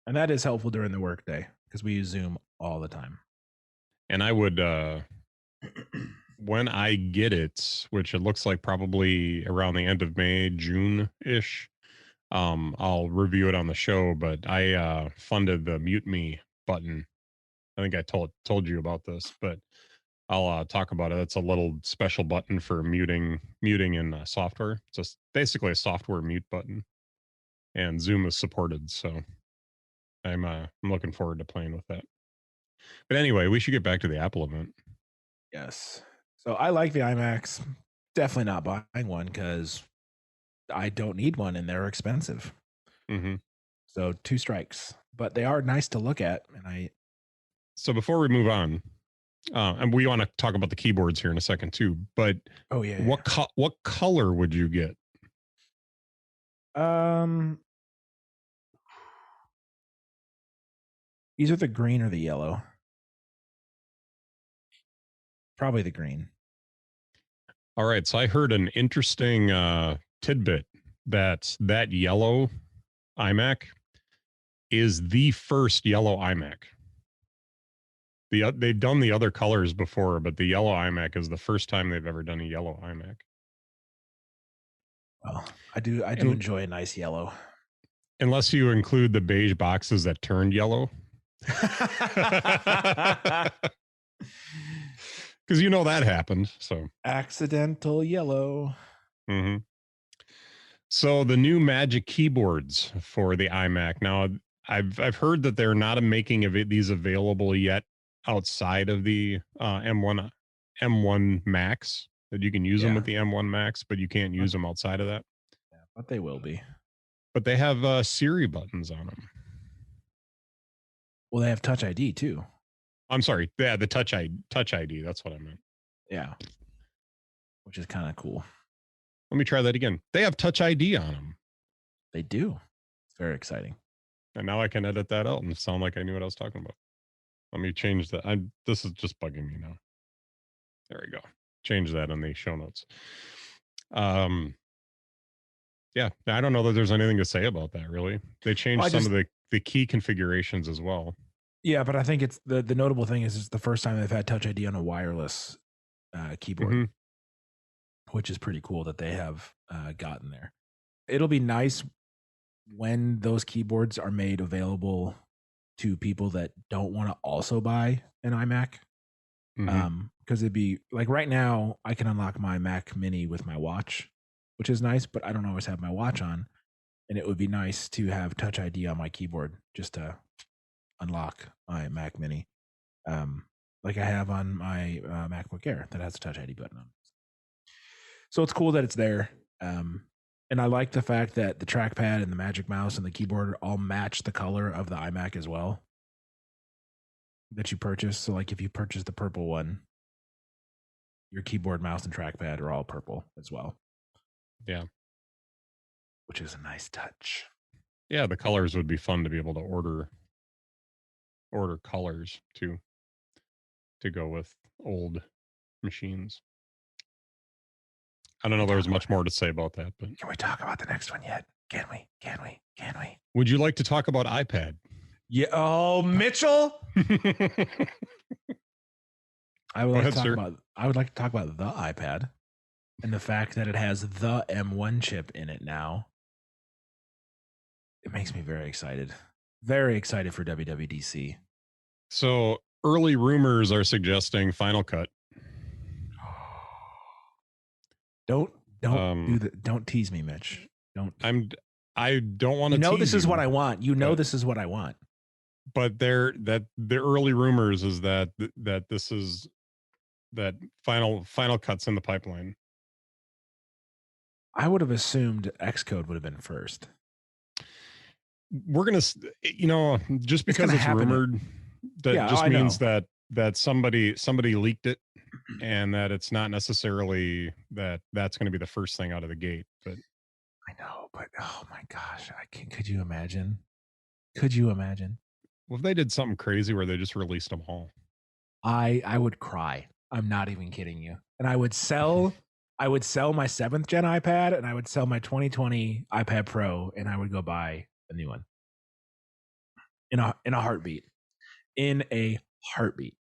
And that is helpful during the workday because we use Zoom all the time. And I would, when I get it, which it looks like probably around the end of May, June ish, I'll review it on the show. But I funded the Mute Me button. I think I told you about this, but I'll talk about it. It's a little special button for muting in software. It's just basically a software mute button, and Zoom is supported. So I'm looking forward to playing with that. But anyway, we should get back to the Apple event. Yes. So I like the iMacs. Definitely not buying one because I don't need one and they're expensive. Hmm. So 2 strikes, but they are nice to look at. And So before we move on, and we want to talk about the keyboards here in a second too. But oh yeah, what color would you get? yeah. Either the green or the yellow. Probably the green. All right, so I heard an interesting tidbit that yellow iMac is the first yellow iMac. They've done the other colors before, but the yellow iMac is the first time they've ever done a yellow iMac. Well, I do And enjoy a nice yellow. unless you include the beige boxes that turned yellow. Because you know that happened. So Accidental yellow. mhm. So the new Magic keyboards for the iMac. Now, I've heard that they're not making these available yet outside of the M1 Max. That you can use them Yeah. with the M1 Max, but you can't use them outside of that. Yeah, but they will be. But they have Siri buttons on them. Well, they have Touch ID too. I'm sorry, yeah, the Touch ID. That's what I meant. Yeah, which is kind of cool. Let me try that again. They have Touch ID on them. They do. It's very exciting. And now I can edit that out and sound like I knew what I was talking about. Let me change that. This is just bugging me now. There we go. Change that in the show notes. Yeah, I don't know that there's anything to say about that really. They changed some of the key configurations as well. Yeah, but I think it's the notable thing is it's the first time they've had Touch ID on a wireless keyboard, which is pretty cool that they have gotten there. It'll be nice when those keyboards are made available to people that don't want to also buy an iMac. Because it'd be like right now, I can unlock my Mac Mini with my watch, which is nice, but I don't always have my watch on. And it would be nice to have Touch ID on my keyboard just to unlock my Mac Mini, like I have on my MacBook Air that has a Touch ID button on. So it's cool that it's there. And I like the fact that the trackpad and the Magic Mouse and the keyboard all match the color of the iMac as well that you purchase. So, like if you purchase the purple one, your keyboard, mouse, and trackpad are all purple as well. Yeah. Which is a nice touch. Yeah, the colors would be fun to be able to order colors to go with old machines. I don't know there's much more to say about that, but can we talk about the next one yet? Can we? Can we? Can we? Would you like to talk about iPad? Yeah. Oh, Mitchell. I would like to talk about the iPad and the fact that it has the M1 chip in it now. It makes me very excited. Very excited for WWDC. So early rumors are suggesting Final Cut. Don't don't tease me, Mitch. I don't want to. You know this is what I want. You know this is what I want. But the early rumors is that this is that Final Cut's in the pipeline. I would have assumed Xcode would have been first. We're gonna, just because it's rumored, that just means that somebody leaked it, and that it's not necessarily that's going to be the first thing out of the gate. But I know, but oh my gosh, could you imagine? Could you imagine? Well, if they did something crazy where they just released them all, I would cry. I'm not even kidding you. And I would sell my 7th gen iPad and I would sell my 2020 iPad Pro and I would go buy a new one. In a heartbeat. In a heartbeat.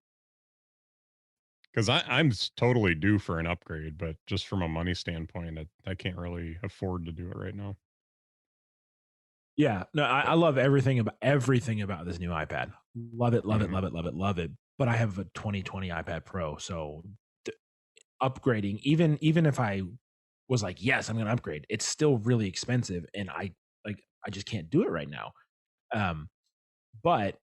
Because I'm totally due for an upgrade, but just from a money standpoint, I can't really afford to do it right now. Yeah, no, I love everything about this new iPad. Love it, love it, love it, love it, love it. But I have a 2020 iPad Pro, so upgrading, even if I was like, yes, I'm going to upgrade, it's still really expensive, and I just can't do it right now. But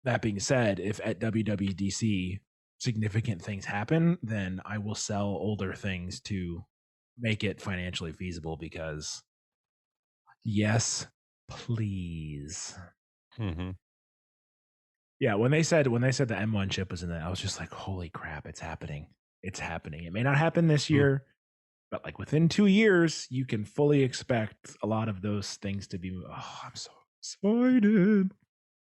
that being said, if at WWDC significant things happen, then I will sell older things to make it financially feasible because yes, please. Yeah, when they said the M1 chip was in there, I was just like, holy crap, it's happening. It's happening. It may not happen this year, but like within 2 years, you can fully expect a lot of those things to be. Oh, I'm so excited.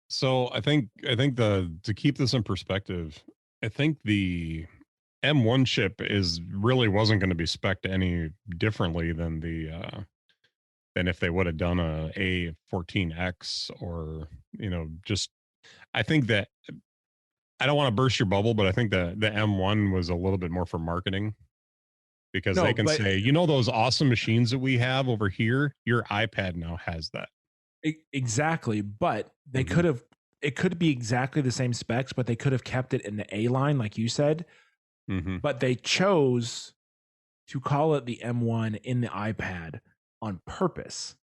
So I think to keep this in perspective, I think the M1 chip is really wasn't going to be spec'd any differently than if they would have done a A14X or, just I think that I don't want to burst your bubble, but I think the M1 was a little bit more for marketing because No, they can but say, those awesome machines that we have over here, your iPad now has that. exactly. But they Hmm. could have. It could be exactly the same specs, but they could have kept it in the A line, like you said. Hmm. But they chose to call it the M1 in the iPad on purpose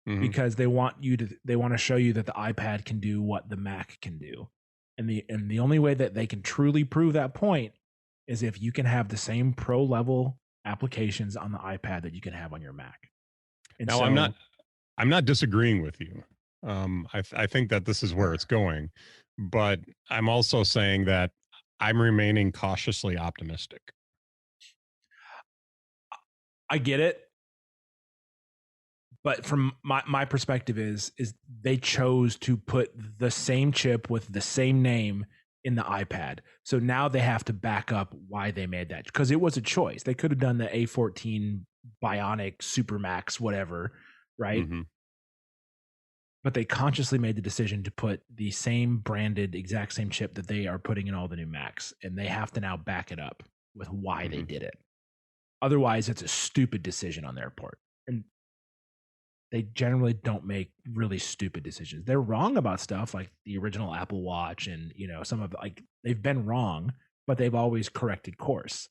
Hmm. because they want to show you that the iPad can do what the Mac can do. And the only way that they can truly prove that point is if you can have the same pro level applications on the iPad that you can have on your Mac. And Now I'm not so I'm not disagreeing with you. I think that this is where it's going, but I'm also saying that I'm remaining cautiously optimistic. I get it, but from my perspective is they chose to put the same chip with the same name in the iPad. So now they have to back up why they made that because it was a choice. They could have done the A14 Bionic Supermax whatever, right? Hmm. But they consciously made the decision to put the same branded exact same chip that they are putting in all the new Macs and they have to now back it up with why they Hmm. did it. Otherwise, it's a stupid decision on their part. And they generally don't make really stupid decisions. They're wrong about stuff like the original Apple Watch and, some of like they've been wrong, but they've always corrected course.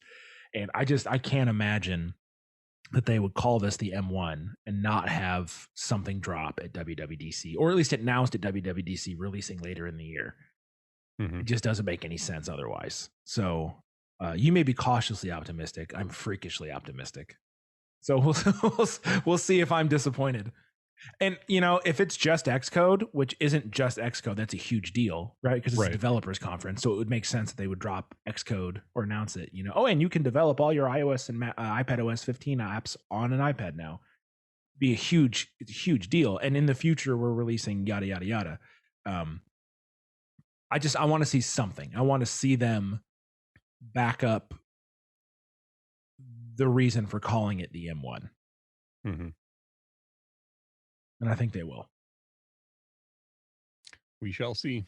And I can't imagine that they would call this the M1 and not have something drop at WWDC or at least announced at WWDC releasing later in the year. Hmm. It just doesn't make any sense otherwise. So you may be cautiously optimistic. I'm freakishly optimistic. So we'll see if I'm disappointed. And if it's just Xcode, which isn't just Xcode, that's a huge deal, right? Because it's a Right. developers conference, so it would make sense that they would drop Xcode or announce it. Oh, and you can develop all your iOS and iPad OS 15 apps on an iPad now. It's a huge deal. And in the future, we're releasing yada yada yada. Um, I want to see something. I want to see them back up the reason for calling it the M1, Hmm. and I think they will. We shall see.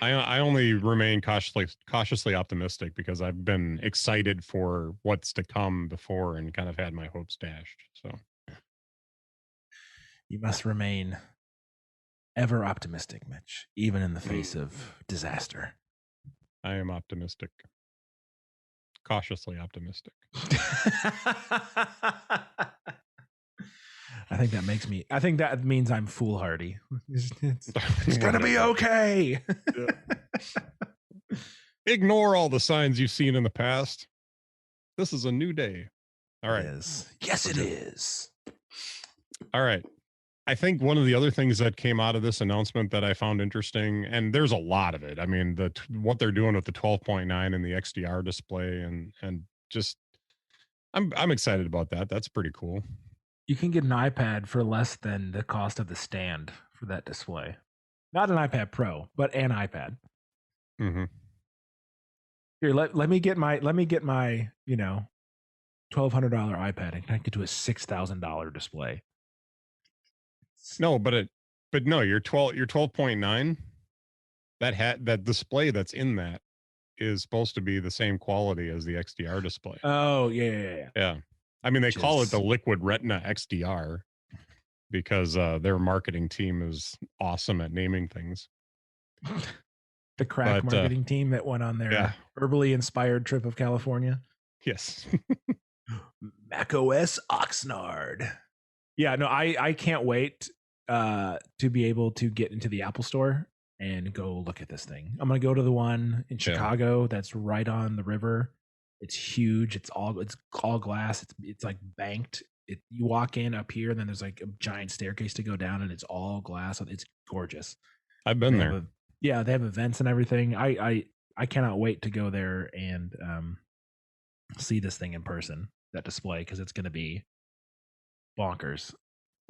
I only remain cautiously optimistic because I've been excited for what's to come before and kind of had my hopes dashed. So You must remain ever optimistic, Mitch, even in the face mm, of disaster. I am optimistic, cautiously optimistic. I think that means I'm foolhardy. It's gonna be okay. Yeah. Ignore all the signs you've seen in the past. This is a new day. All It right. is. Yes, We're it good. is. All right. I think one of the other things that came out of this announcement that I found interesting, and there's a lot of it. I mean, what they're doing with the 12.9 and the XDR display, and just I'm excited about that. That's pretty cool. You can get an iPad for less than the cost of the stand for that display. Not an iPad Pro, but an iPad. Hmm. Here, let me get my $1,200 iPad and connect it to a $6,000 display. No, but no, your 12.9, that display that's in that is supposed to be the same quality as the XDR display. Oh yeah. Yeah. I mean, they Which call it the is Liquid Retina XDR because their marketing team is awesome at naming things. the crack But marketing team that went on yeah, their herbally inspired trip of California. yes. Mac OS Oxnard. Yeah, no, I can't wait to be able to get into the Apple Store and go look at this thing. I'm gonna go to the one in Yeah. Chicago that's right on the river. It's huge. It's all glass. It's like banked. You walk in up here, and then there's like a giant staircase to go down, and it's all glass. It's gorgeous. I've They been have there. they have events and everything. I cannot wait to go there and see this thing in person, that display, because it's going to be bonkers.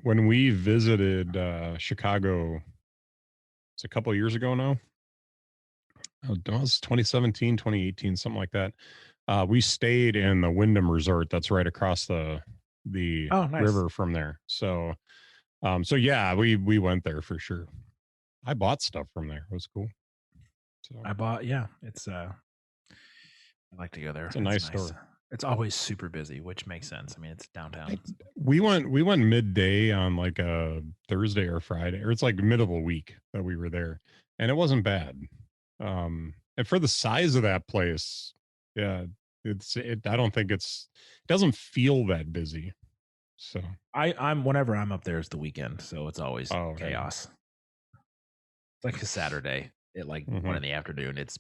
When we visited Chicago, it's a couple of years ago now. Oh, it was 2017, 2018, something like that. We stayed in the Wyndham Resort that's right across the Oh, nice. river from there. So so yeah, we went there for sure. I bought stuff from there. It was cool. So I bought. Yeah, I like to go there. it's a It's nice nice. store. It's always super busy, which makes sense. I mean, it's I, downtown. we went midday on like a Thursday or Friday, or it's like middle of the week that we were there, and it wasn't bad. And for the size of that place, yeah, I don't think it doesn't feel that busy. So I'm whenever I'm up there is the weekend, so it's always oh okay. chaos. It's like a Saturday at like Mm-hmm. 1 in the afternoon. It's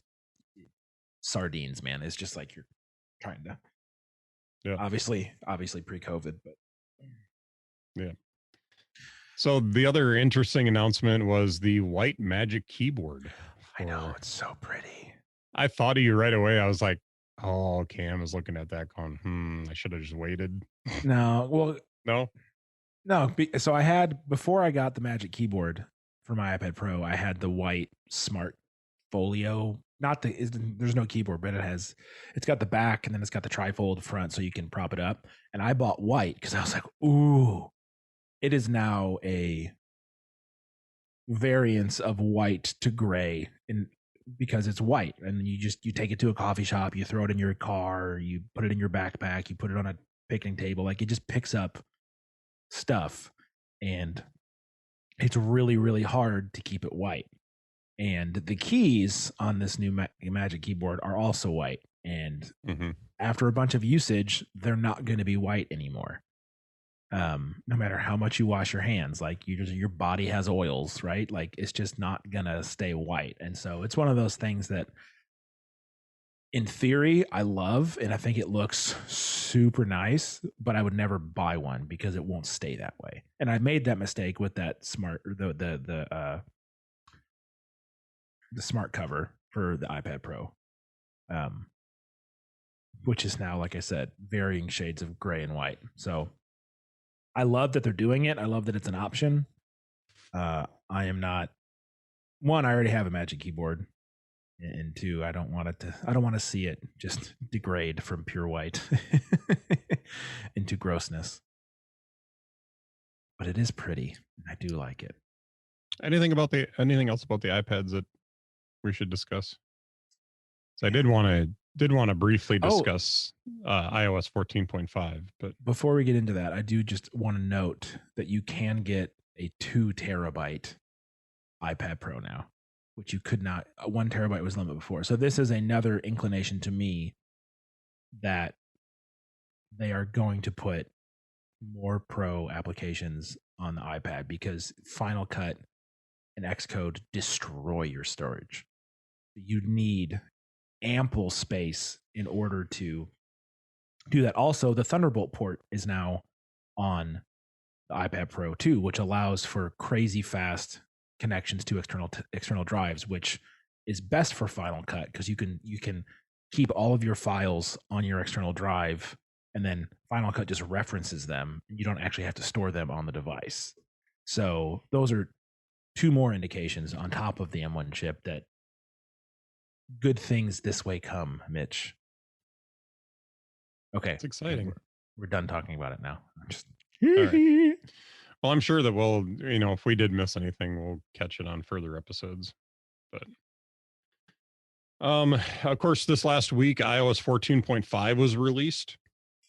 sardines, man. It's just like you're trying to Yeah, obviously pre-COVID, but yeah. So the other interesting announcement was the white magic keyboard I know for. it's so pretty. I thought of you right away. I was like, oh, Cam is looking at that going, I should have just waited. No, well, No. no. So I had before I got the Magic Keyboard for my iPad Pro, I had the white Smart Folio. Not there's no keyboard, but it's got the back and then it's got the trifold front, so you can prop it up. And I bought white because I was like, ooh, it is now a variance of white to gray, and because it's white, and you take it to a coffee shop, you throw it in your car, you put it in your backpack, you put it on a picnic table, like it just picks up stuff, and it's really really hard to keep it white. And the keys on this new Magic Keyboard are also white, and Mm-hmm. after a bunch of usage, they're not going to be white anymore. No matter how much you wash your hands, like your body has oils, right? Like it's just not gonna stay white. And so it's one of those things that in theory I love and I think it looks super nice, but I would never buy one because it won't stay that way. And I made that mistake with that smart the smart cover for the iPad Pro. Um which is now, like I said, varying shades of gray and white. So I love that they're doing it. I love that it's an option. I am not one. I already have a Magic Keyboard, and two, I don't want it to. I don't want to see it just degrade from pure white into grossness. But it is pretty, and I do like it. Anything else about the iPads that we should discuss? So I did want to briefly Oh, discuss iOS 14.5, but before we get into that, I do just want to note that you can get a 2 terabyte iPad Pro now, which you could not. 1 terabyte was limited before. So this is another inclination to me that they are going to put more pro applications on the iPad because Final Cut and Xcode destroy your storage. You need ample space in order to do that. Also, the Thunderbolt port is now on the iPad Pro too, which allows for crazy fast connections to external drives, which is best for Final Cut because you can keep all of your files on your external drive, and then Final Cut just references them. You don't actually have to store them on the device. So those are two more indications on top of the M1 chip that good things this way come, Mitch. Okay, it's exciting. we're done talking about it now. I'm just All right. Well, I'm sure that if we did miss anything, we'll catch it on further episodes. But of course, this last week, iOS 14.5 was released.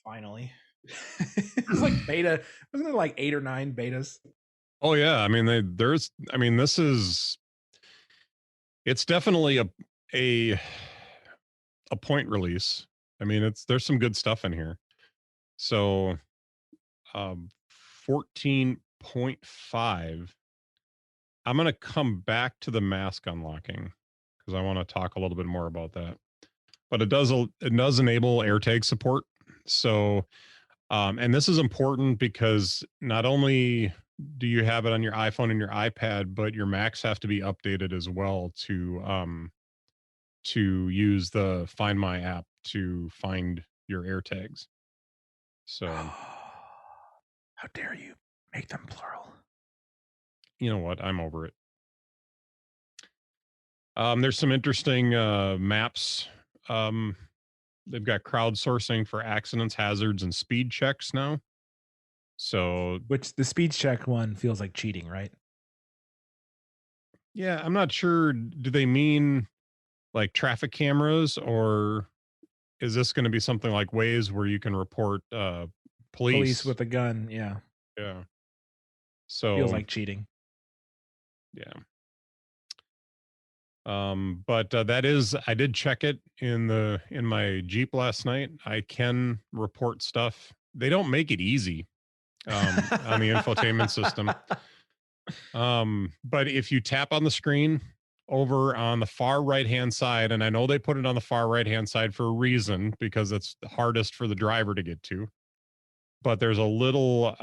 finally. It's like beta. Wasn't it like 8 or 9 betas? Oh yeah, I mean it's definitely a a point release. I mean, there's some good stuff in here. So, 14.5. I'm going to come back to the mask unlocking because I want to talk a little bit more about that. But it does enable AirTag support. So, and this is important because not only do you have it on your iPhone and your iPad, but your Macs have to be updated as well to use the Find My app to find your AirTags. So, How dare you make them plural? you know what? I'm over it. There's some interesting maps. They've got crowdsourcing for accidents, hazards, and speed checks now. So Which the speed check one feels like cheating, right? yeah, I'm not sure. Do they mean like traffic cameras, or is this going to be something like Waze where you can report Police police? with a gun, yeah, Yeah. feels So like cheating. yeah. But that is, I did check it in my Jeep last night. I can report stuff. They don't make it easy on the infotainment system. But if you tap on the screen over on the far right hand side, and I know they put it on the far right hand side for a reason because it's the hardest for the driver to get to. But there's a little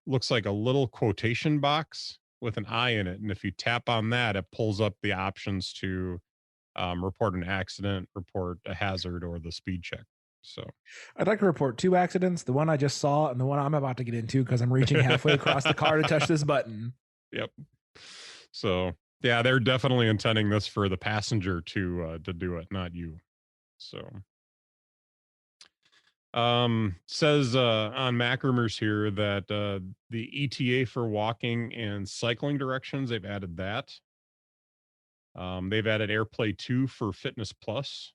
looks like a little quotation box with an I in it. And if you tap on that, it pulls up the options to report an accident, report a hazard, or the speed check. So, I'd like to report 2 accidents, the one I just saw and the one I'm about to get into because I'm reaching halfway across the car to touch this button. yep. So, yeah, they're definitely intending this for the passenger to do it, not you. So, says on Mac Rumors here that the ETA for walking and cycling directions, they've added that. They've added AirPlay 2 for Fitness Plus.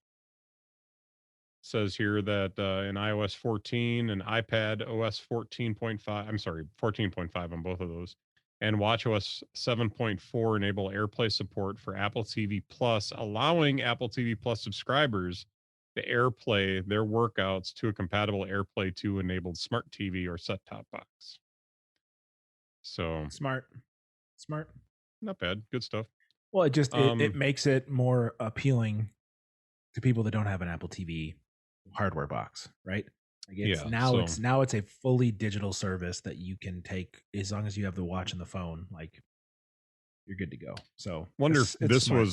Says here that in iOS 14 and iPad OS 14.5, I'm sorry, 14.5 on both of those, and watchOS 7.4 enable AirPlay support for Apple TV Plus, allowing Apple TV Plus subscribers to AirPlay their workouts to a compatible AirPlay 2 enabled smart TV or set top box. So, Smart. Smart. not bad. Good stuff. Well, it Um, makes it more appealing to people that don't have an Apple TV hardware box, right? Like yeah. So, it's a fully digital service that you can take as long as you have the watch and the phone, like you're good to go. So wonder if it's smart.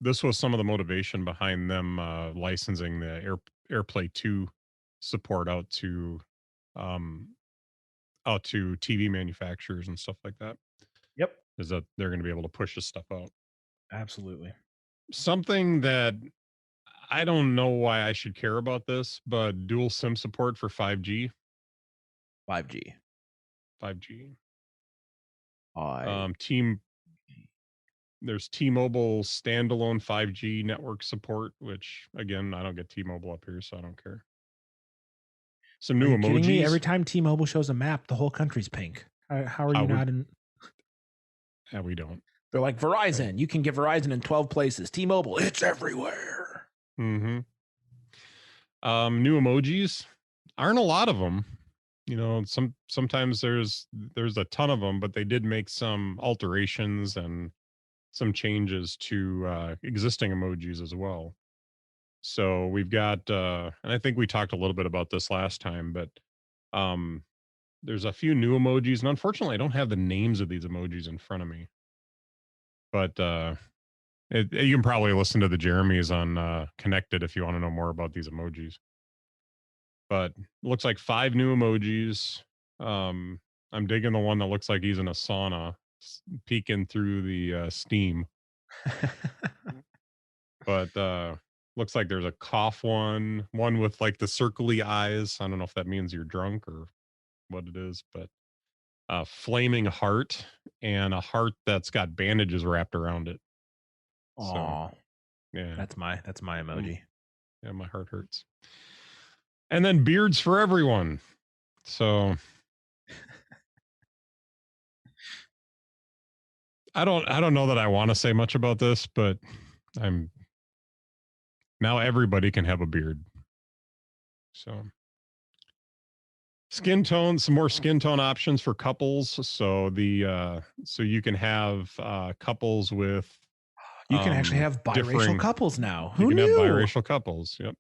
this was some of the motivation behind them licensing the AirPlay 2 support um out to TV manufacturers and stuff like that. Yep. Is that they're going to be able to push this stuff out. Absolutely. Something that I don't know why I should care about this, but dual SIM support for 5G. 5G. 5G. I Team There's T-Mobile standalone 5G network support, which again, I don't get T-Mobile up here, so I don't care. Some Are new you kidding me? Every emojis. time T-Mobile shows a map, the whole country's pink. How are How you we not in? we don't. They're like Okay. Verizon. You can get Verizon in 12 places. T-Mobile, it's everywhere. Mm-hmm. New emojis. Aren't a lot of them. You know, sometimes there's a ton of them, but they did make some alterations and some changes to existing emojis as well. So we've got, and I think we talked a little bit about this last time, but um, there's a few new emojis, and unfortunately, I don't have the names of these emojis in front of me. But you can probably listen to the Jeremys on Connected if you want to know more about these emojis. But looks like 5 new emojis. Um, I'm digging the one that looks like he's in a sauna, peeking through the steam. But looks like there's a cough one with like the circly eyes. I don't know if that means you're drunk or what it is, but a flaming heart and a heart that's got bandages wrapped around it. So Aw, yeah, that's my um, emoji. yeah, my heart hurts. And then beards for everyone. So I don't know that I want to say much about this, but I'm now everybody can have a beard. So skin tone, some more skin tone options for couples. So so you can have couples with You can actually have biracial differing, couples now. you Who can have knew? biracial couples. Yep.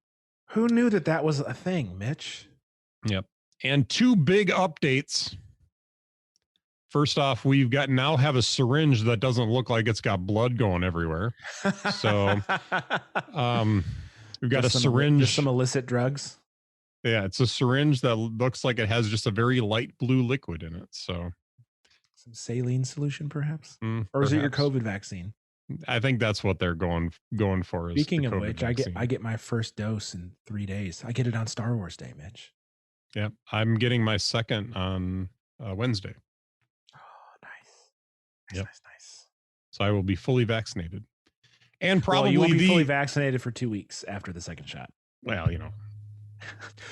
Who knew that that was a thing, Mitch? Yep. And two big updates. First off, we've got now have a syringe that doesn't look like it's got blood going everywhere. So um we've got a Just some syringe. illicit drugs. Yeah, it's a syringe that looks like it has just a very light blue liquid in it. So Some saline solution, perhaps? Or is it your perhaps. COVID vaccine? I think that's what they're going for is the Speaking of COVID which, I vaccine. get my first dose in 3 days. I get it on Star Wars Day, Mitch. Yeah, I'm getting my second on Wednesday. Oh, nice, nice, Yep. nice, nice. So I will be fully vaccinated, and Well, you won't probably be fully the vaccinated for 2 weeks after the second shot. well,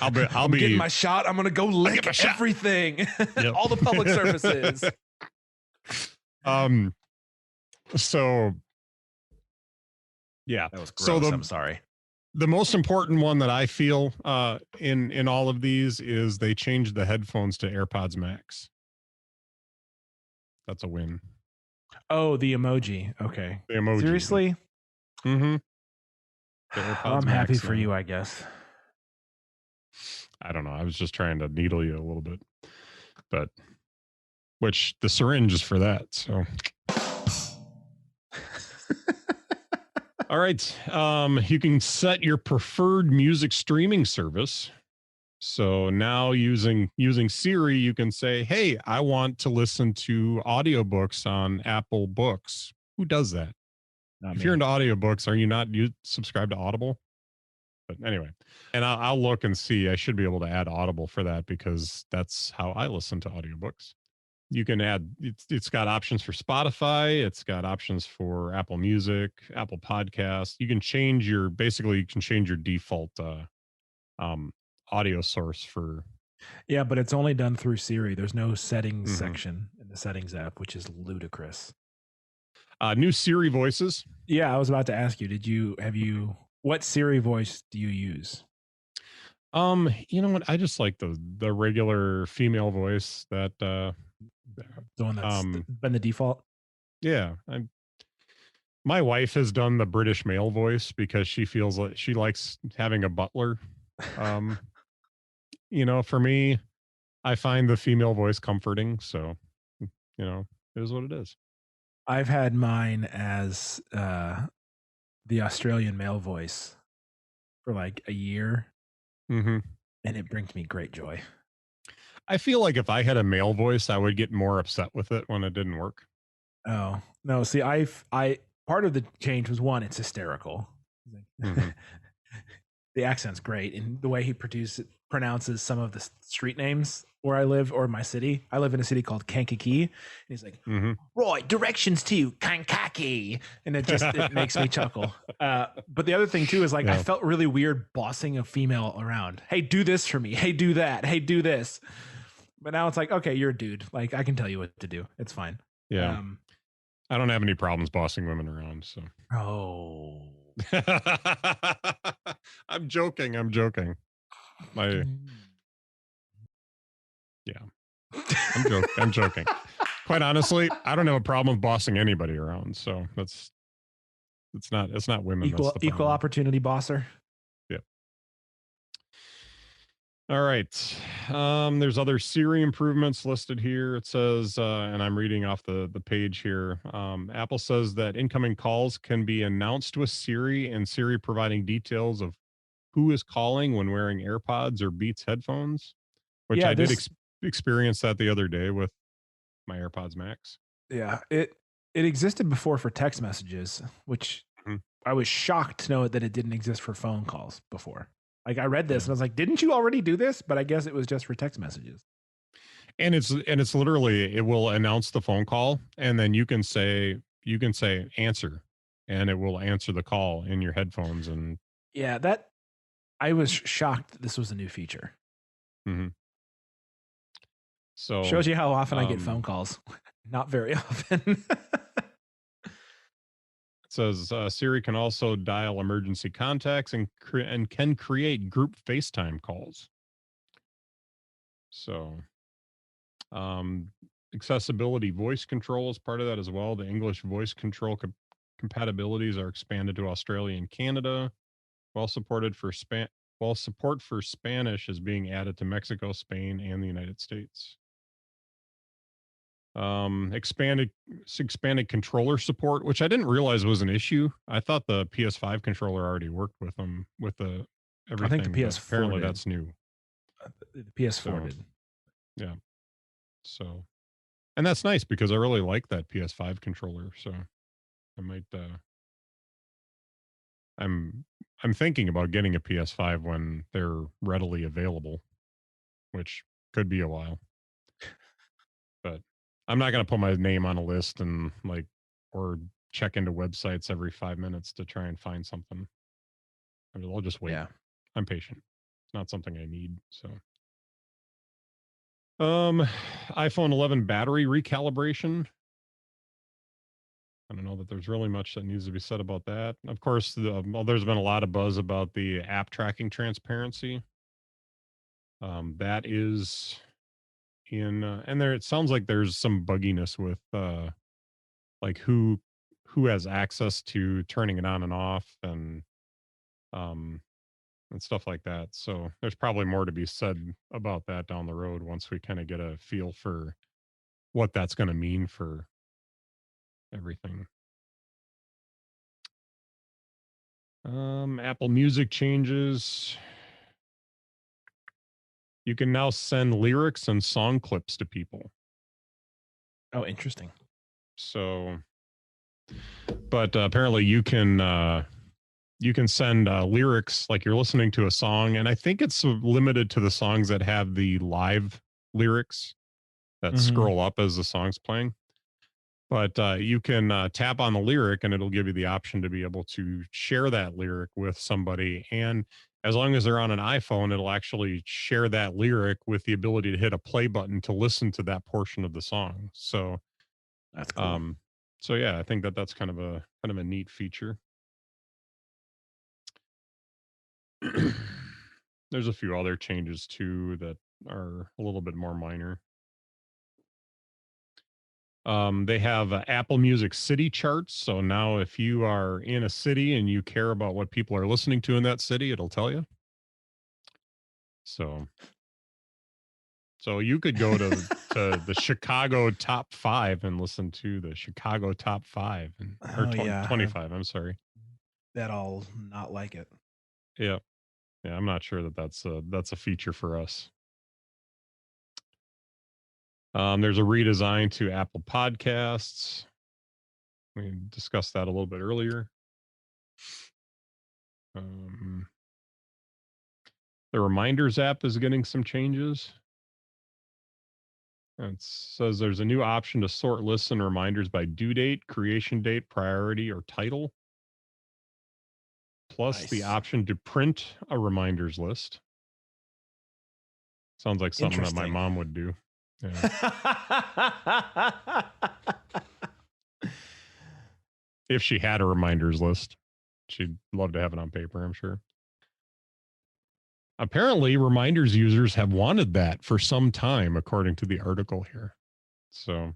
I'll I'm getting be my shot. I'm gonna go I'll get my lick shot. everything, Yep. all the public services. um. So yeah. That was So gross. I'm sorry. the most important one that I feel in all of these is they changed the headphones to AirPods Max. That's a win. Oh, the emoji. Okay. The emoji. Yep. Seriously? Mm-hmm. The AirPods I'm happy Max for now. you, I guess. I don't know. I was just trying to needle you a little bit, but which the syringe is for that. So, all right. You can set your preferred music streaming service. So now using Siri, you can say, "Hey, I want to listen to audiobooks on Apple Books." Who does that? Not If you're me. into audiobooks, are you not you subscribe to Audible? But anyway, and I'll look and see. I should be able to add Audible for that because that's how I listen to audiobooks. You can add it's got options for Spotify, it's got options for Apple Music, Apple Podcasts. You can change your basically you can change your default um audio source for Yeah, but it's only done through Siri. There's no settings mhm. section in the settings app, which is ludicrous. New Siri voices. Yeah, I was about to ask you, what Siri voice do you use? You know what? I just like the regular female voice that The one that's um been the default? yeah, my wife has done the British male voice because she feels like she likes having a butler. Um, for me, I find the female voice comforting, so it is what it is. I've had mine as the Australian male voice for like a year, Hmm. and it brings me great joy. I feel like if I had a male voice, I would get more upset with it when it didn't work. Oh no! See, I part of the change was one, it's hysterical. Hmm. The accent's great, and the way he pronounces some of the street names where I live or my city. I live in a city called Kankakee, and he's like, Hmm. "Roy, directions to Kankakee," and it makes me chuckle. But the other thing too is like I Yeah, felt really weird bossing a female around. Hey, do this for me. Hey, do that. Hey, do this. But now it's like, okay, you're a dude. Like I can tell you what to do. It's fine. yeah. Um, I don't have any problems bossing women around, so. oh. I'm joking. I'm joking. My yeah. I'm joking. Quite honestly, I don't have a problem with bossing anybody around. So it's not women that's the Equal problem. opportunity bosser. Yeah. All right. There's other Siri improvements listed here. It says, and I'm reading off the page here. Apple says that incoming calls can be announced with Siri, and Siri providing details of who is calling when wearing AirPods or Beats headphones, which Yeah, I did this experience that the other day with my AirPods Max. yeah, it existed before for text messages, which Mhm. I was shocked to know that it didn't exist for phone calls before. Like I read this Yeah. and I was like, "Didn't you already do this?" But I guess it was just for text messages. And it's literally it will announce the phone call and then you can say answer and it will answer the call in your headphones and Yeah, that I was shocked that this was a new feature. mhm. So Shows you how often I get phone um calls. Not very often. it says Siri can also dial emergency contacts and can create group FaceTime calls. So um accessibility voice control is part of that as well. The English voice control compatibilities are expanded to Australia and Canada. While supported for Span while support for Spanish is being added to Mexico, Spain, and the United States. Expanded controller support, which I didn't realize was an issue. I thought the PS5 controller already worked with them with the I think the everything, but PS4 apparently did. that's new. The PS4 So did. yeah, so and that's nice because I really like that PS5 controller. So I might. I'm I'm thinking about getting a PS5 when they're readily available, which could be a while. But I'm not going to put my name on a list and like or check into websites every 5 minutes to try and find something. I'll just wait. Yeah. I'm patient. It's not something I need. So, iPhone 11 battery recalibration. I don't know that there's really much that needs to be said about that. Of course, there's been a lot of buzz about the app tracking transparency. That is and there it sounds like there's some bugginess with like who has access to turning it on and off um and stuff like that. So there's probably more to be said about that down the road once we kind of get a feel for what that's going to mean for everything. Apple Music changes. You can now send lyrics and song clips to people. Oh, interesting. So, but apparently you can send lyrics like you're listening to a song, and I think it's limited to the songs that have the live lyrics that Mm-hmm. scroll up as the song's playing. But you can tap on the lyric and it'll give you the option to be able to share that lyric with somebody. And as long as they're on an iPhone, it'll actually share that lyric with the ability to hit a play button to listen to that portion of the song. That's cool. Um, so yeah, I think that that's kind of a neat feature. There's a few other changes too that are a little bit more minor. They have Apple Music city charts. So now if you are in a city and you care about what people are listening to in that city, it'll tell you. So you could go to the Chicago top 5 and listen to the Chicago top 5 and or Oh yeah, 25, I'm sorry. that I'll not like it. Yeah. Yeah, I'm not sure that that's a feature for us. There's a redesign to Apple Podcasts. We discussed that a little bit earlier. Um, the Reminders app is getting some changes. It says there's a new option to sort lists and reminders by due date, creation date, priority, or title, plus the Nice. option to print a reminders list. Sounds like something that my Interesting. mom would do. Yeah. If she had a reminders list, she'd love to have it on paper, I'm sure. Apparently, reminders users have wanted that for some time, according to the article here. So,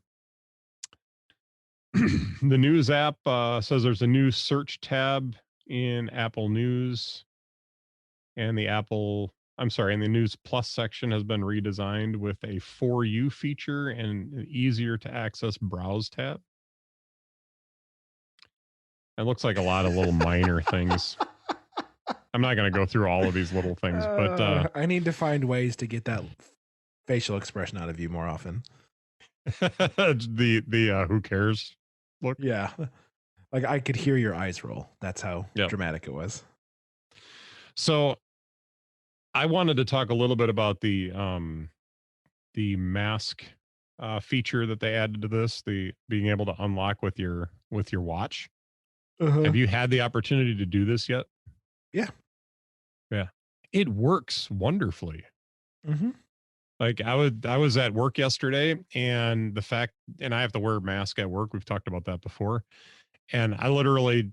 the news app says there's a new search tab in Apple News, and and the News Plus section has been redesigned with a For You feature and an easier to access browse tab. It looks like a lot of little minor things. I'm not going to go through all of these little things, but I need to find ways to get that facial expression out of you more often. the who cares look. Yeah. Like I could hear your eyes roll. That's how Yep. dramatic it was. So I wanted to talk a little bit about the mask feature that they added to this, the being able to unlock with your watch. Uh-huh. Have you had the opportunity to do this yet? Yeah. Yeah. It works wonderfully. Mm-hmm. Like I was at work yesterday and I have to wear a mask at work. We've talked about that before. And I literally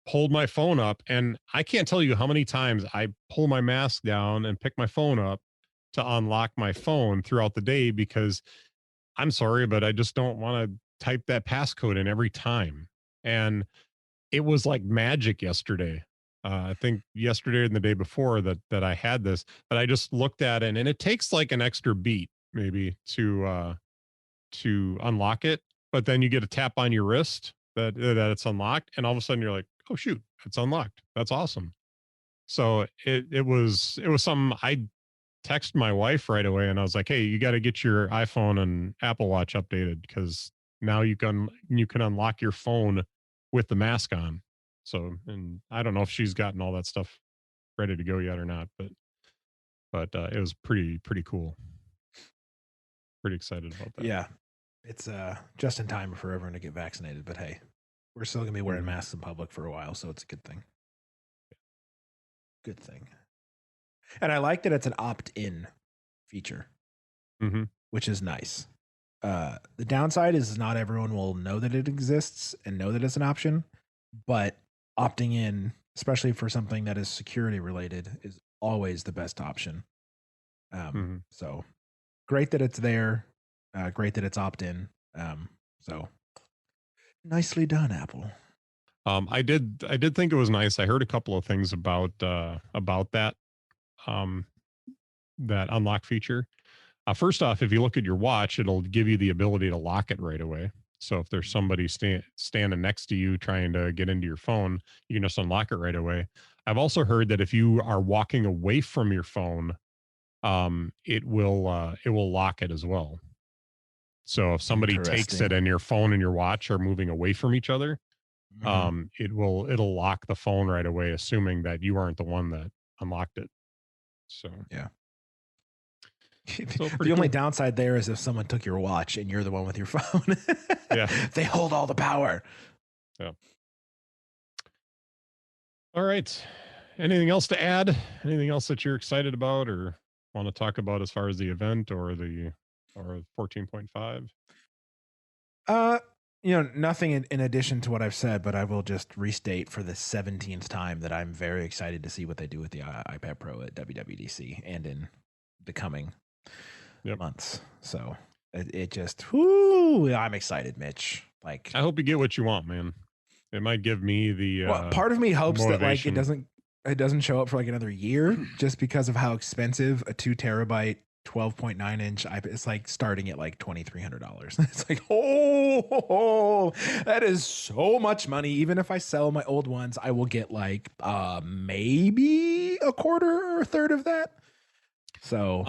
pulled my phone up and I can't tell you how many times I pull my mask down and pick my phone up to unlock my phone throughout the day because I'm sorry, but I just don't want to type that passcode in every time. And it was like magic yesterday. I think yesterday and the day before that I had this, but I just looked at it and it takes like an extra beat maybe to unlock it. But then you get a tap on your wrist that it's unlocked, and all of a sudden you're like, oh shoot, it's unlocked. That's awesome. So it was something I texted my wife right away and I was like, hey, you got to get your iPhone and Apple Watch updated because now you can unlock your phone with the mask on. So, and I don't know if she's gotten all that stuff ready to go yet or not, but it was pretty cool. Pretty excited about that. Yeah, it's just in time for everyone to get vaccinated. But hey, we're still gonna be wearing Hmm. masks in public for a while, so it's a good thing. Good thing. And I like that it's an opt-in feature, Hmm. which is nice. The downside is not everyone will know that it exists and know that it's an option, but opting in, especially for something that is security related, is always the best option. Hmm. So great that it's there. Great that it's opt-in. So nicely done, Apple. I did think it was nice. I heard a couple of things about that um, that unlock feature. First off, if you look at your watch, it'll give you the ability to lock it right away. So if there's somebody standing next to you trying to get into your phone, you can just unlock it right away. I've also heard that if you are walking away from your phone, it will lock it as well. So if somebody takes it Interesting. and your phone and your watch are moving away from each other, Hmm. it'll lock the phone right away, assuming that you aren't the one that unlocked it. So Yeah. so pretty The only cool. downside there is if someone took your watch and you're the one with your phone. Yeah. They hold all the power. Yeah. All right. Anything else to add? Anything else that you're excited about or want to talk about as far as the event or 14.5? Uh, nothing in addition to what I've said, but I will just restate for the 17th time that I'm very excited to see what they do with the iPad Pro at WWDC and in the coming Yep. months. So it just, whoo, I'm excited, Mitch. Like, I hope you get what you want, man. It might give me the well, part of me hopes that like motivation. it doesn't show up for like another year just because of how expensive a 2 terabyte 12.9-inch iPad is, like starting at like $2,300. It's like, oh, that is so much money. Even if I sell my old ones, I will get like maybe a quarter or a third of that. So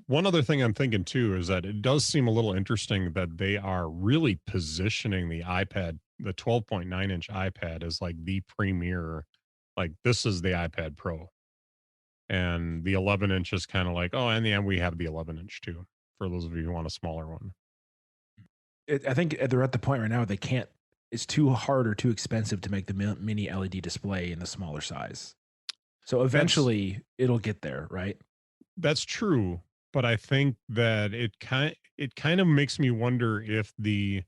One other thing I'm thinking too is that it does seem a little interesting that they are really positioning the iPad, the 12.9-inch iPad, as like the premier, like this is the iPad Pro. And the 11-inch is kind of like, oh, in the end, we have the 11-inch too, for those of you who want a smaller one. I think they're at the point right now where they can't. It's too hard or too expensive to make the mini LED display in the smaller size. So That's eventually it'll get there, right? that's true, but I think that it kind of makes me wonder if the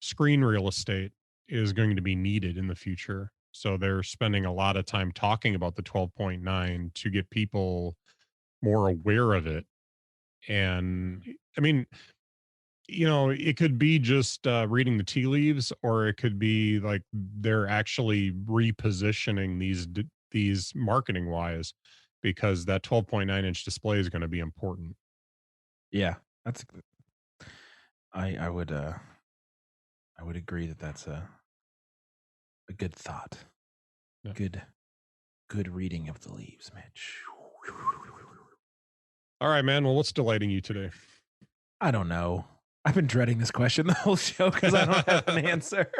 screen real estate is going to be needed in the future. So they're spending a lot of time talking about the 12.9 to get people more aware of it. And I mean, it could be just reading the tea leaves, or it could be like they're actually repositioning these marketing wise, because that 12.9-inch display is going to be important. Yeah, that's I I would uh I would agree that that's a good thought. Yeah. Good reading of the leaves, Mitch. All right, man. Well, what's delighting you today? I don't know. I've been dreading this question the whole show because I don't have an answer.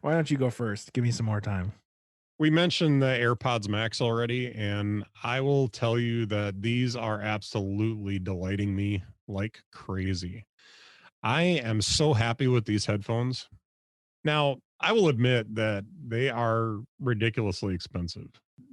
Why don't you go first? Give me some more time. We mentioned the AirPods Max already, and I will tell you that these are absolutely delighting me like crazy. I am so happy with these headphones. Now, I will admit that they are ridiculously expensive.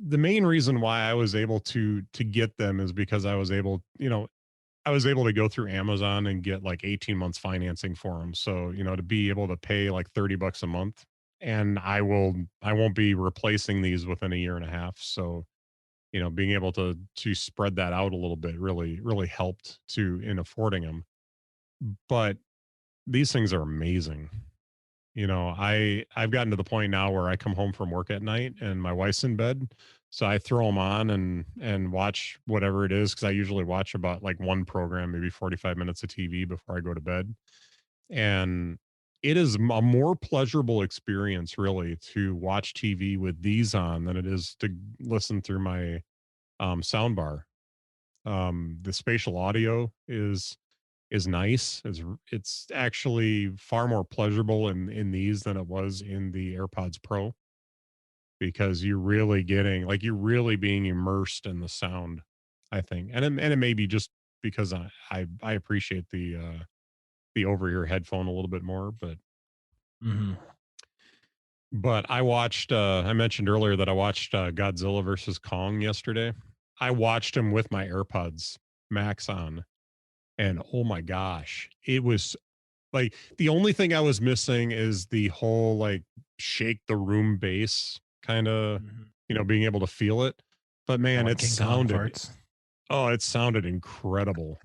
The main reason why I was able to get them is because I was able to go through Amazon and get like 18 months financing for them. So, to be able to pay like $30 a month, and I won't be replacing these within a year and a half. So, being able to spread that out a little bit really helped to in affording them. But these things are amazing. I've gotten to the point now where I come home from work at night and my wife's in bed, so I throw them on and watch whatever it is, because I usually watch about like one program, maybe 45 minutes of TV before I go to bed. And it is a more pleasurable experience really to watch TV with these on than it is to listen through my sound bar. The spatial audio is is nice. It's actually far more pleasurable in these than it was in the AirPods Pro, because you're really getting, like, you're really being immersed in the sound, I think. And it may be just because I appreciate the over ear headphone a little bit more, Hmm. but I watched I mentioned earlier that I watched Godzilla versus Kong yesterday. I watched him with my AirPods Max on, and oh my gosh, it was like the only thing I was missing is the whole like shake the room bass kind of, Hmm. being able to feel it. But Yeah, man, when it King Kong sounded, farts. oh, it sounded incredible.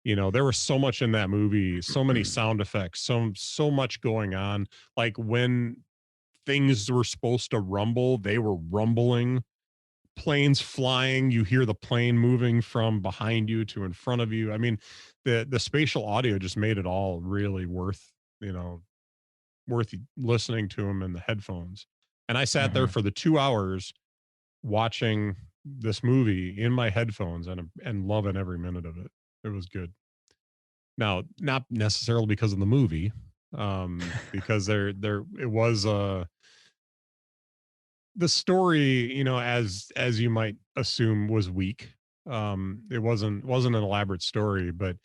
There was so much in that movie, so many sound effects, so much going on. Like when things were supposed to rumble, they were rumbling. Planes flying, you hear the plane moving from behind you to in front of you. I mean, the spatial audio just made it all really you know, worth listening to them in the headphones. And I sat there Hmm. for the 2 hours watching this movie in my headphones and loving every minute of it. It was good. Now, not necessarily because of the movie, because there it was the story, as you might assume, was weak. It wasn't an elaborate story, but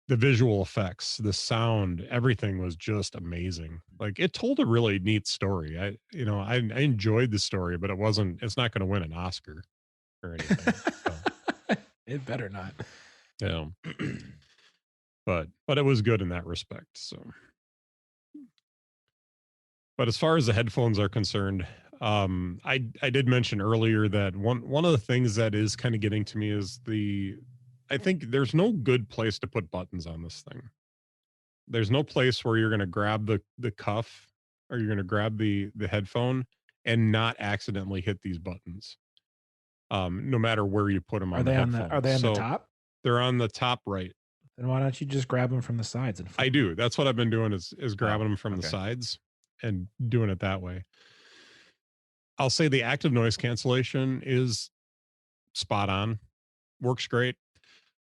the visual effects, the sound, everything was just amazing. Like, it told a really neat story. I enjoyed the story, but it's not going to win an Oscar or anything. So, It better not. yeah, but it was good in that respect. So, but as far as the headphones are concerned, I did mention earlier that one of the things that is kind of getting to me is I think there's no good place to put buttons on this thing. There's no place where you're going to grab the cuff, or you're going to grab the headphone and not accidentally hit these buttons. No matter where you put them Are on the they on the Are headphones. they on the So top? they're on the top right. Then why don't you just grab them from the sides and I flip them? do. That's what I've been doing, is Oh, grabbing them from the okay. sides and doing it that way. I'll say the active noise cancellation is spot on. Works great.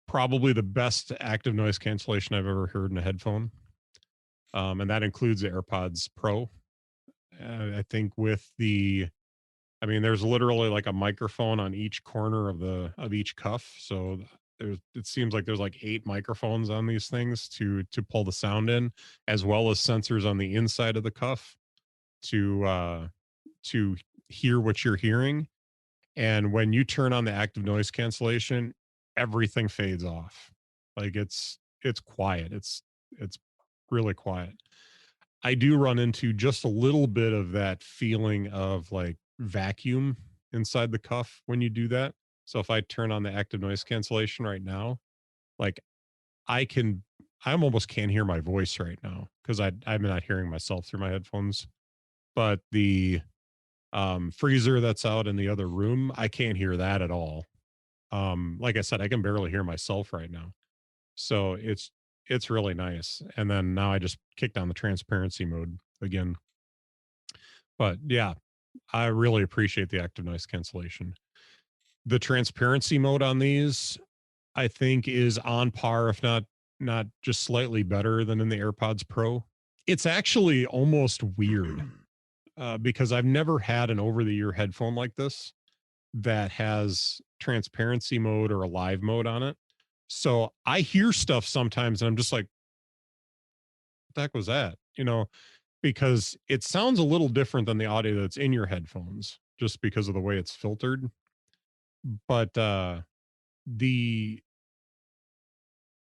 Probably the best active noise cancellation I've ever heard in a headphone. And that includes the AirPods Pro. I think I mean, there's literally like a microphone on each corner of each cuff. So it seems like there's like 8 microphones on these things to pull the sound in, as well as sensors on the inside of the cuff to to hear what you're hearing. And when you turn on the active noise cancellation, everything fades off. Like, it's quiet. It's really quiet. I do run into just a little bit of that feeling of like vacuum inside the cuff when you do that. So if I turn on the active noise cancellation right now, like, I can I almost can't hear my voice right now because I'm not hearing myself through my headphones. But the freezer that's out in the other room, I can't hear that at all. Like I said, I can barely hear myself right now. So it's really nice. And then now I just kicked on the transparency mode again. But yeah, I really appreciate the active noise cancellation. The transparency mode on these, I think, is on par, if not just slightly better than in the AirPods Pro. It's actually almost weird, because I've never had an over the ear headphone like this that has transparency mode or a live mode on it. So I hear stuff sometimes and I'm just like, what the heck was that? Because it sounds a little different than the audio that's in your headphones just because of the way it's filtered. But the the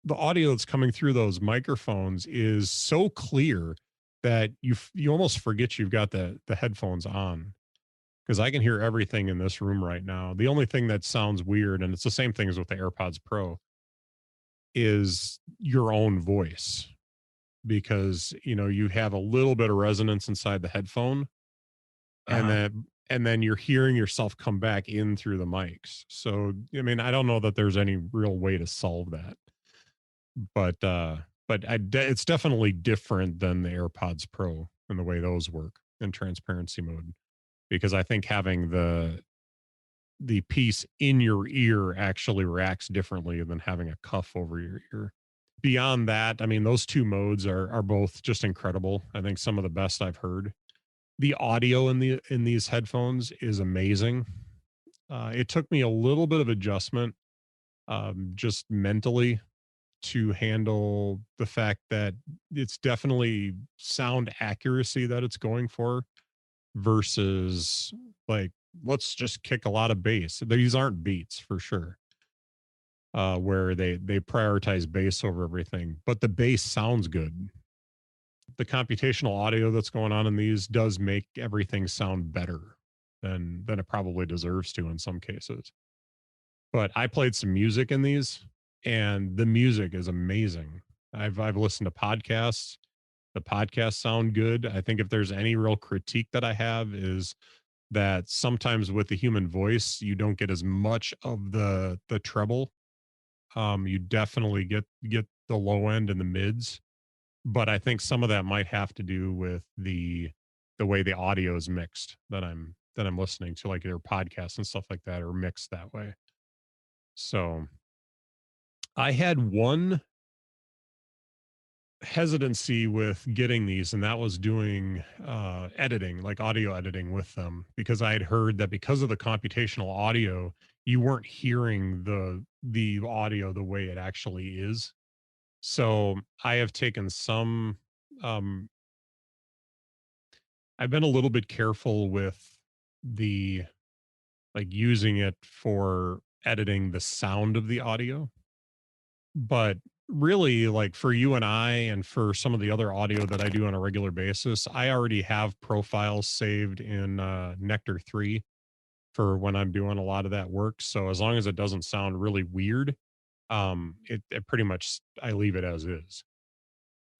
audio that's coming through those microphones is so clear that you almost forget you've got the headphones on, because I can hear everything in this room right now. The only thing that sounds weird, and it's the same thing as with the AirPods Pro, is your own voice, because you have a little bit of resonance inside the headphone, Uh and huh. then you're hearing yourself come back in through the mics. So I mean, I don't know that there's any real way to solve that, but it's definitely different than the AirPods Pro and the way those work in transparency mode, because I think having the piece in your ear actually reacts differently than having a cuff over your ear. beyond that, I mean, those two modes are both just incredible. I think some of the best I've heard. The audio in these headphones is amazing. It took me a little bit of adjustment, just mentally, to handle the fact that it's definitely sound accuracy that it's going for versus like let's just kick a lot of bass. These aren't beats for sure. Where they prioritize bass over everything, but the bass sounds good. The computational audio that's going on in these does make everything sound better than it probably deserves to in some cases. But I played some music in these, and the music is amazing. I've listened to podcasts. The podcasts sound good. I think if there's any real critique that I have is that sometimes with the human voice, you don't get as much of the treble. You definitely get the low end and the mids, but I think some of that might have to do with the way the audio is mixed that I'm listening to, like their podcasts and stuff like that are mixed that way. So I had one hesitancy with getting these, and that was doing editing, like audio editing with them, because I had heard that because of the computational audio, you weren't hearing the audio the way it actually is. So I have taken some um I've been a little bit careful with the like using it for editing the sound of the audio. But really, like for you and I, and for some of the other audio that I do on a regular basis, I already have profiles saved in Nectar 3 for when I'm doing a lot of that work. So as long as it doesn't sound really weird, it pretty much I leave it as is.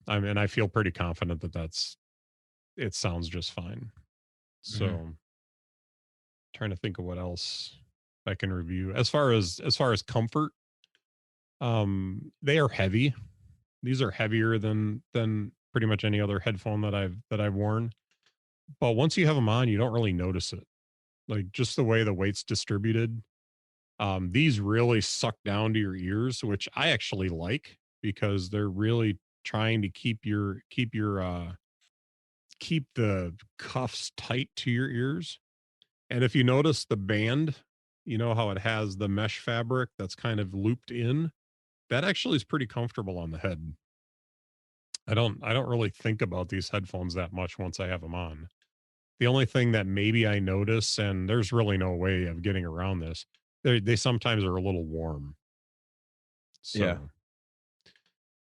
I mean, I feel pretty confident that it sounds just fine. Mhm. So trying to think of what else I can review. As far as comfort, they are heavy. These are heavier than pretty much any other headphone that I've worn. But once you have them on, you don't really notice it. Like just the way the weight's distributed. These really suck down to your ears, which I actually like because they're really trying to keep the cuffs tight to your ears. And if you notice the band, you know how it has the mesh fabric that's kind of looped in? That actually is pretty comfortable on the head. I don't really think about these headphones that much once I have them on. The only thing that maybe I notice, and there's really no way of getting around this, they sometimes are a little warm. Yeah.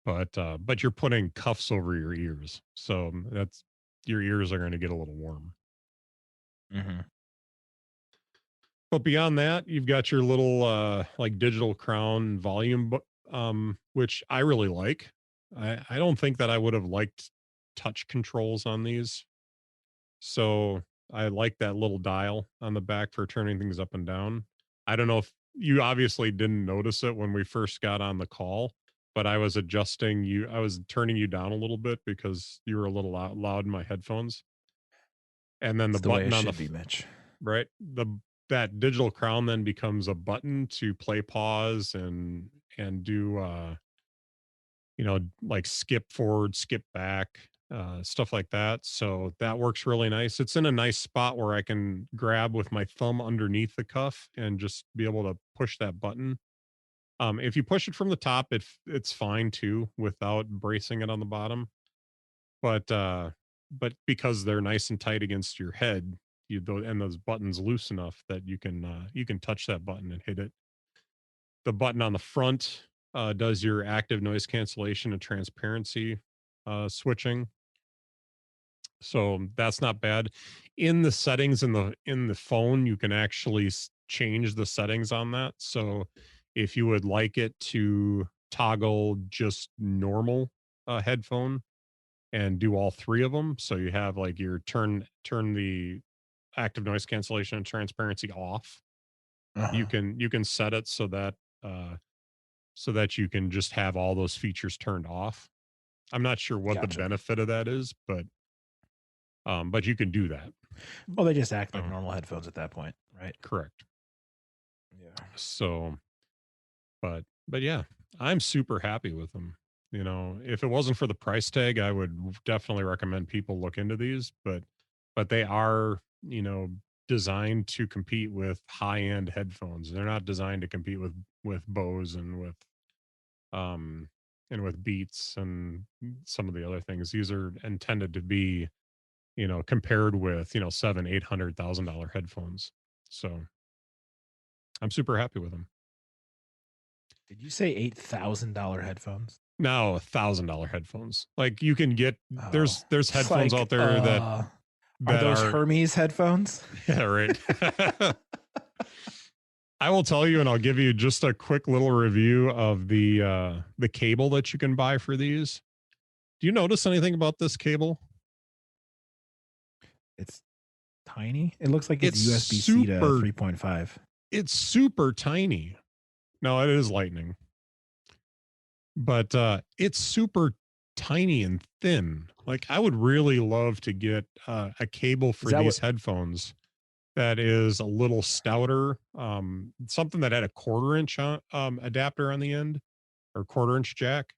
So, but you're putting cuffs over your ears, so that's your ears are going to get a little warm. Mhm. But beyond that, you've got your little like digital crown volume which I really like. I don't think that I would have liked touch controls on these. So I like that little dial on the back for turning things up and down. I don't know if you obviously didn't notice it when we first got on the call, but I was turning you down a little bit because you were a little loud in my headphones. And then the It's the way button it on should be, Mitch. right? That digital crown then becomes a button to play pause and do like skip forward, skip back, stuff like that. So that works really nice. It's in a nice spot where I can grab with my thumb underneath the cuff and just be able to push that button. If you push it from the top, it's fine too without bracing it on the bottom. But because they're nice and tight against your head, and those buttons loose enough that you can touch that button and hit it. The button on the front does your active noise cancellation and transparency switching, so that's not bad. In the settings in the phone, you can actually change the settings on that. So if you would like it to toggle just normal headphone and do all three of them, so you have like your turn the active noise cancellation and transparency off. Uh-huh. You can set it uh so that you can just have all those features turned off. I'm not sure what the Gotcha. benefit of that is, but you can do that. Well, they just act like So normal headphones at that point, right? correct. Yeah. So but yeah, I'm super happy with them. You know, if it wasn't for the price tag, I would definitely recommend people look into these, but they are, you know, designed to compete with high-end headphones. They're not designed to compete with Bose um and with Beats and some of the other things. These are intended to be, you know, compared with, you know, seven, $800,000 headphones. So I'm super happy with them. Did you say $8,000 headphones? Now $1,000 headphones. Like you can get Oh, there's it's headphones like, out there are that those are Hermes headphones? yeah, right. I will tell you and I'll give you just a quick little review of the cable that you can buy for these. Do you notice anything about this cable? It's tiny. It looks like it's It's USB-C to super 3.5. it's super tiny. No, it is lightning. But it's super tiny and thin. Like I would really love to get a cable Is for that what? these headphones that is a little stouter, something that had a quarter inch adapter on the end or quarter inch jack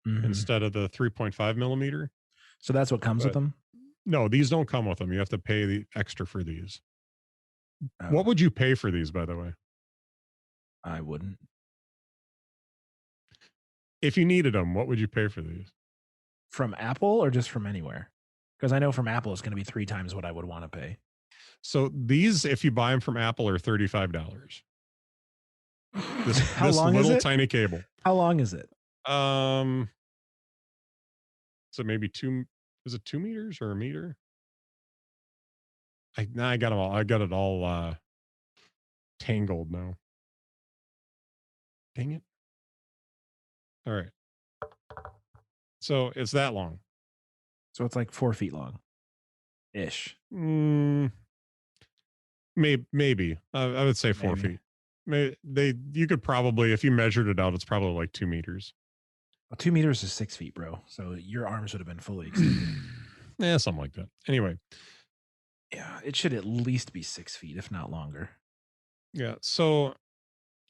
Mhm. instead of the 3.5 millimeter. So that's what comes with But them? no, these don't come with them. You have to pay the extra for these. What Oh, would you pay for these, by the way? I wouldn't. If you needed them, what would you pay for these? From Apple or just from anywhere? Because I know from Apple it's going to be 3 times what I would want to pay. So these, if you buy them from Apple, are $35. This How this long is little it? tiny cable. How long is it? Um, so maybe two. Is it 2 meters or a meter? I got them all. I got it all tangled now. Dang it! All right. So it's that long. So it's like 4 feet long ish. Mm, maybe. I would say four Maybe. feet. You could probably, if you measured it out, it's probably like 2 meters. Well, 2 meters is 6 feet, bro. So your arms would have been fully extended. Yeah, something like that. Anyway, Yeah, it should at least be 6 feet, if not longer. yeah. So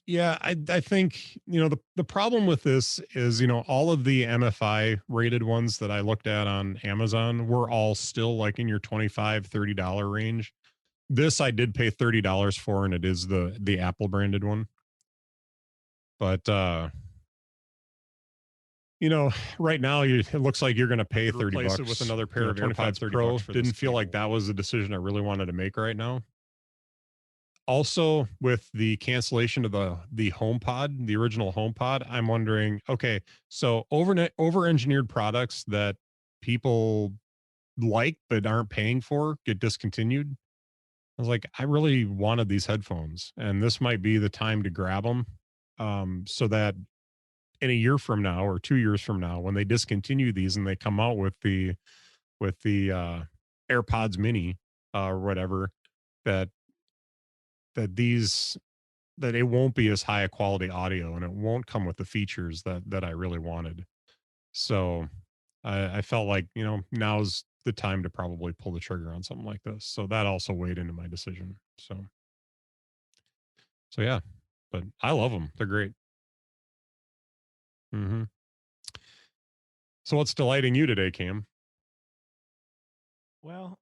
yeah, I think, you know, the problem with this is, you know, all of the MFI rated ones that I looked at on Amazon were all still like in your 25 $30 range. This I did pay $30 for, and it is the Apple branded one. But you know, right now it looks like you're going to pay 30 replace bucks it with another You pair know, of 25, AirPods 30 Pro. bucks for this Didn't feel like cable. that was a decision I really wanted to make right now. Also, with the cancellation of the HomePod, the original HomePod, I'm wondering, okay, so over engineered products that people like but aren't paying for get discontinued. I was like, I really wanted these headphones, and this might be the time to grab them, so that in a year from now or 2 years from now, when they discontinue these and they come out with the AirPods Mini or whatever, that that these that it won't be as high a quality audio and it won't come with the features that I really wanted. So I felt like, you know, now's the time to probably pull the trigger on something like this. So that also weighed into my decision. So yeah, but I love them. They're great. Hmm. So what's delighting you today, Cam? Well,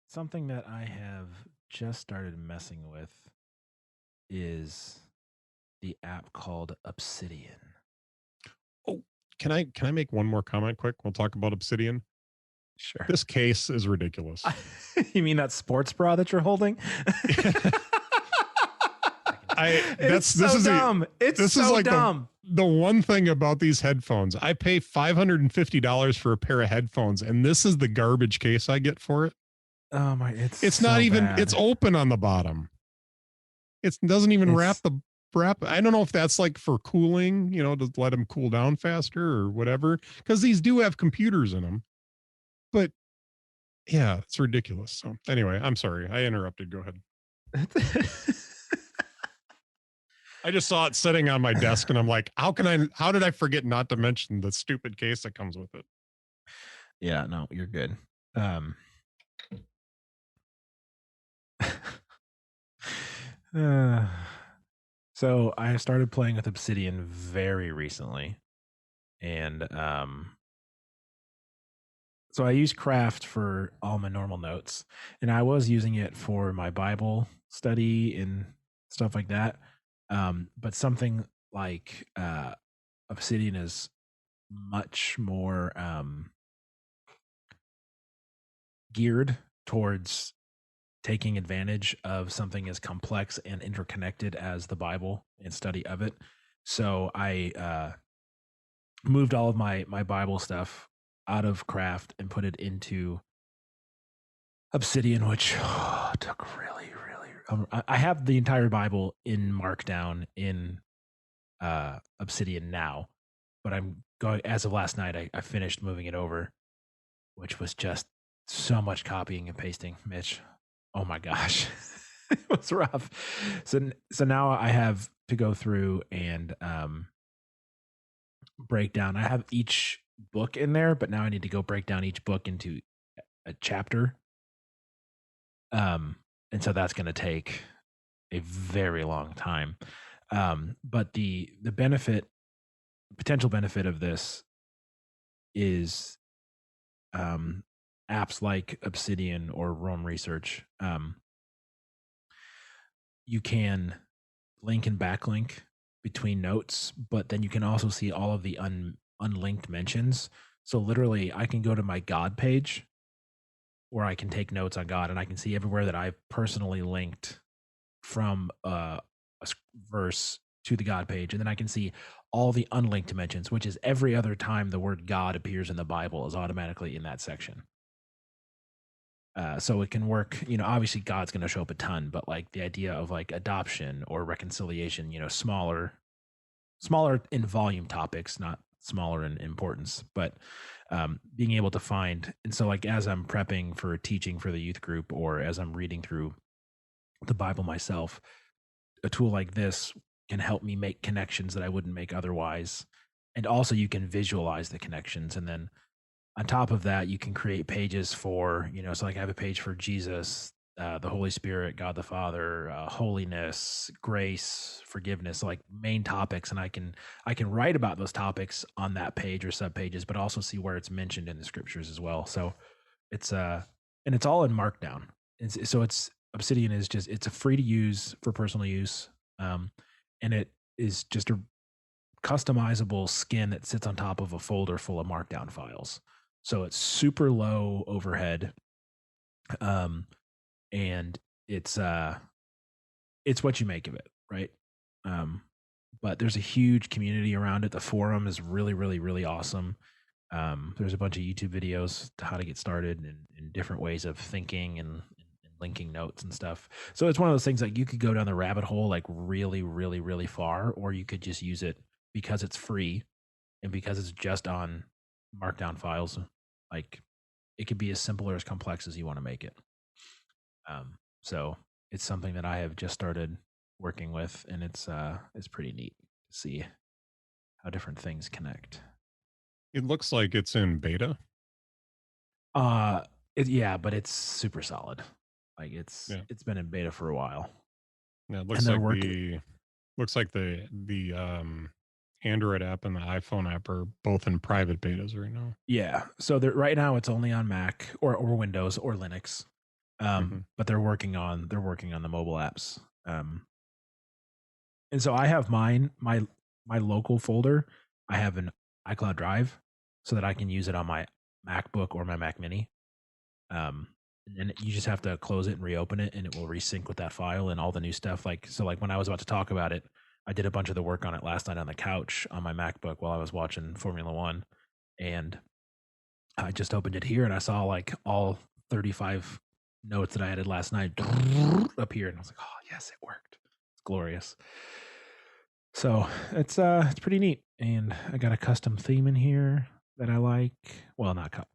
something that I have just started messing with is the app called Obsidian. Oh, can I make one more comment quick? We'll talk about Obsidian. Sure. This case is ridiculous. You mean that sports bra that you're holding? It's This so is the dumb. It's this is so like dumb. the one thing about these headphones. I pay $550 for a pair of headphones, and this is the garbage case I get for it. Oh my, it's It's not so even, it's bad. open on the bottom. It doesn't even It's wrap. I don't know if that's like for cooling, you know, to let them cool down faster or whatever, because these do have computers in them. But yeah, it's ridiculous. So anyway, I'm sorry. I interrupted. Go ahead. I just saw it sitting on my desk and I'm like, how did I forget not to mention the stupid case that comes with it? Yeah, no, you're good. Um uh, so I started playing with Obsidian very recently. And so I use Craft for all my normal notes, and I was using it for my Bible study and stuff like that. But something like Obsidian is much more geared towards taking advantage of something as complex and interconnected as the Bible and study of it. So I moved all of my Bible stuff out of Craft and put it into Obsidian, which took really, really. I have the entire Bible in Markdown in Obsidian now, but I'm going as of last night. I finished moving it over, which was just so much copying and pasting, Mitch. Oh my gosh, it was rough. So now I have to go through and break down. I have each book in there, but now I need to go break down each book into a chapter. And so that's going to take a very long time. But the benefit, potential benefit of this is apps like Obsidian or Roam Research. You can link and backlink between notes, but then you can also see all of the unlinked mentions. So literally, I can go to my God page where I can take notes on God, and I can see everywhere that I've personally linked from verse to the God page, and then I can see all the unlinked mentions, which is every other time the word God appears in the Bible is automatically in that section. So it can work, obviously God's going to show up a ton, but like the idea of like adoption or reconciliation, smaller in volume topics, not smaller in importance, but being able to find. And so like, as I'm prepping for teaching for the youth group, or as I'm reading through the Bible myself, a tool like this can help me make connections that I wouldn't make otherwise. And also you can visualize the connections. And then on top of that, you can create pages for, so like I have a page for Jesus, the Holy Spirit, God the Father, holiness, grace, forgiveness, like main topics. And I can write about those topics on that page or sub pages, but also see where it's mentioned in the scriptures as well. So it's and it's all in Markdown. So it's Obsidian is just, it's a free to use for personal use, and it is just a customizable skin that sits on top of a folder full of Markdown files. So it's super low overhead, um, and it's what you make of it, right? Um, but there's a huge community around it. The forum is really, really, really awesome. There's a bunch of YouTube videos to how to get started and different ways of thinking and linking notes and stuff. So it's one of those things like you could go down the rabbit hole like really, really, really far, or you could just use it because it's free and because it's just on markdown files. Like it could be as simple or as complex as you want to make it. So it's something that I have just started working with, and it's pretty neat to see how different things connect. It looks like it's in beta. Uh, yeah, but it's super solid. Like Yeah. it's been in beta for a while, Yeah, it and looks they're like working. the Android app and the iPhone app are both in private betas right now. Yeah, so they're right now it's only on Mac or Windows or Linux, Hmm. but they're working on the mobile apps. And so I have my local folder. I have an iCloud Drive so that I can use it on my MacBook or my Mac Mini. Um, and then you just have to close it and reopen it, and it will resync with that file and all the new stuff. Like so, like when I was about to talk about it, I did a bunch of the work on it last night on the couch on my MacBook while I was watching Formula One, and I just opened it here and I saw like all 35 notes that I added last night appear, and I was like, oh yes, it worked. It's glorious. So it's pretty neat, and I got a custom theme in here that I like. Well, not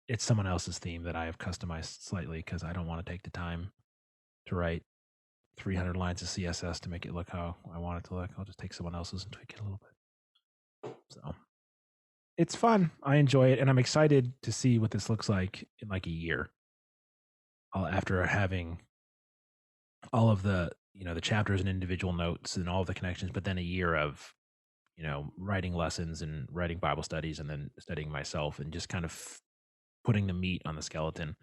it's someone else's theme that I have customized slightly because I don't want to take the time to write 300 lines of CSS to make it look how I want it to look. I'll just take someone else's and tweak it a little bit. So it's fun. I enjoy it, and I'm excited to see what this looks like in like a year. After having all of the the chapters and individual notes and all of the connections, but then a year of writing lessons and writing Bible studies and then studying myself and just kind of putting the meat on the skeleton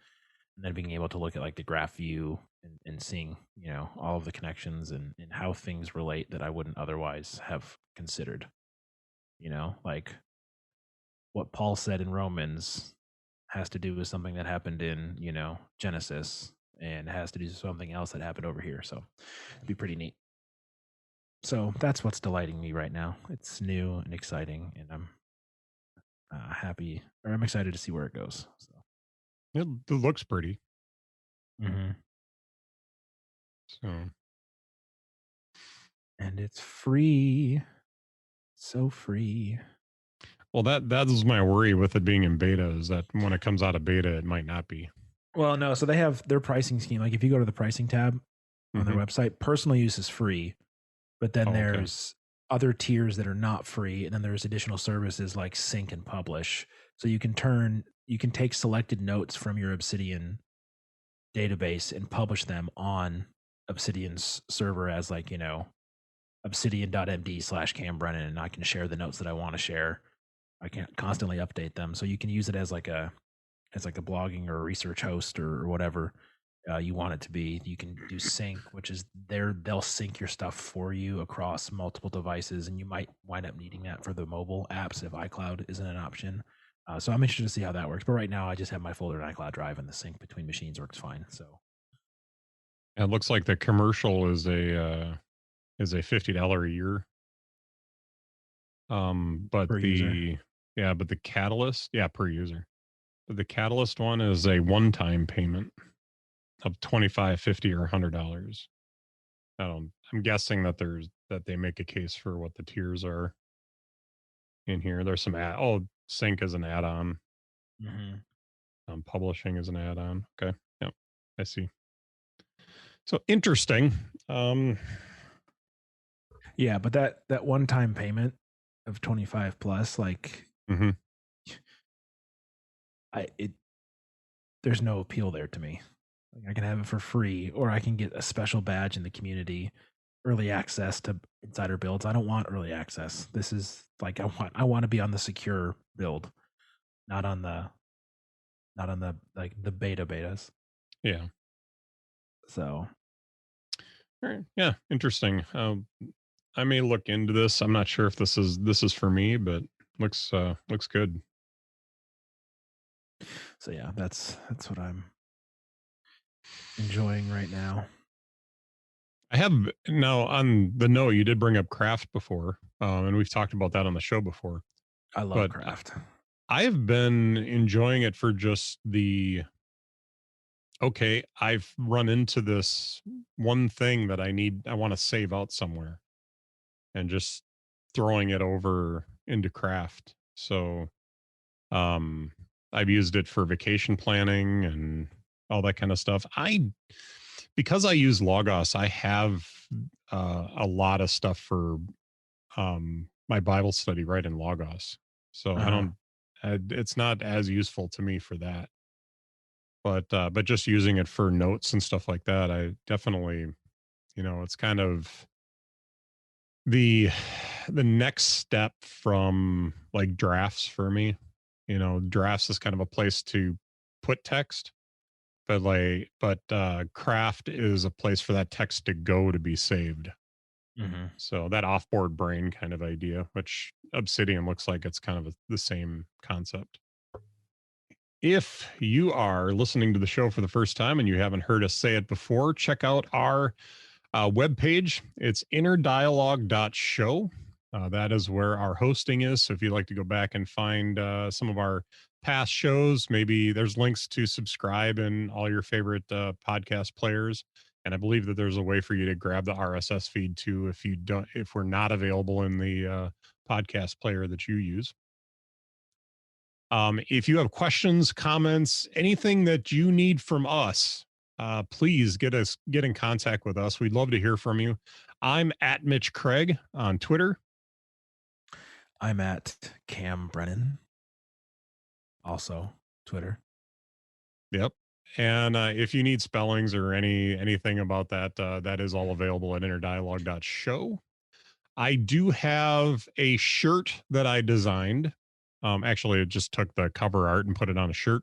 and then being able to look at like the graph view and seeing, all of the connections and how things relate that I wouldn't otherwise have considered, like what Paul said in Romans has to do with something that happened in, Genesis and has to do with something else that happened over here. So it'd be pretty neat. So that's what's delighting me right now. It's new and exciting, and I'm happy, or I'm excited to see where it goes. So, It looks pretty. hmm So, and it's free, so free. well, that is my worry with it being in beta is that when it comes out of beta, it might not be. Well, no, so they have their pricing scheme. Like if you go to the pricing tab on their Hmm. website, personal use is free, but then Oh, okay. there's other tiers that are not free, and then there's additional services like sync and publish. So you can take selected notes from your Obsidian database and publish them on Obsidian's server as like, obsidian.md/Cam Brennan, and I can share the notes that I want to share. I can constantly update them. So you can use it as like a blogging or a research host or whatever you want it to be. You can do sync, which is they'll sync your stuff for you across multiple devices, and you might wind up needing that for the mobile apps if iCloud isn't an option. So I'm interested to see how that works. But right now, I just have my folder in iCloud Drive, and the sync between machines works fine. So It looks like the commercial is a $50 a year. But per user. but the Catalyst, yeah, per user. But the Catalyst one is a one-time payment of 25, 50, or $100. I'm guessing that they make a case for what the tiers are in here. There's some sync is an add-on. Mm-hmm. Publishing is an add-on. Okay. Yep. I see. So interesting. Um, Yeah, but that one time payment of 25 plus, like mhm. I it there's no appeal there to me. Like I can have it for free, or I can get a special badge in the community, early access to insider builds. I don't want early access. This is like I want to be on the secure build, not on the like the betas. Yeah. So All right. Yeah. Interesting. I may look into this. I'm not sure if this is for me, but looks good. yeah, that's what I'm enjoying right now. I have now on the note you did bring up craft before, and we've talked about that on the show before. I love But craft. I have been enjoying it for just the okay. I've run into this one thing that I want to save out somewhere, and just throwing it over into craft. So Um, I've used it for vacation planning and all that kind of stuff. Because I use Logos, I have a lot of stuff for my Bible study right in Logos. So I Uh-huh. don't, it's not as useful to me for that. But just using it for notes and stuff like that, I definitely, it's kind of the the next step from like drafts for me. Drafts is kind of a place to put text, but craft is a place for that text to go to be saved. Mm-hmm. So that offboard brain kind of idea, which Obsidian looks like it's kind of the same concept. If you are listening to the show for the first time and you haven't heard us say it before, check out our webpage. It's innerdialogue.show. That is where our hosting is. So if you'd like to go back and find some of our past shows, maybe there's links to subscribe in all your favorite podcast players. And I believe that there's a way for you to grab the RSS feed too if we're not available in the podcast player that you use. If you have questions, comments, anything that you need from us, please get in contact with us. We'd love to hear from you. I'm at Mitch Craig on Twitter. I'm at Cam Brennan, also Twitter. Yep. And if you need spellings or anything about that, that is all available at innerdialogue.show. I do have a shirt that I designed. Actually, it just took the cover art and put it on a shirt.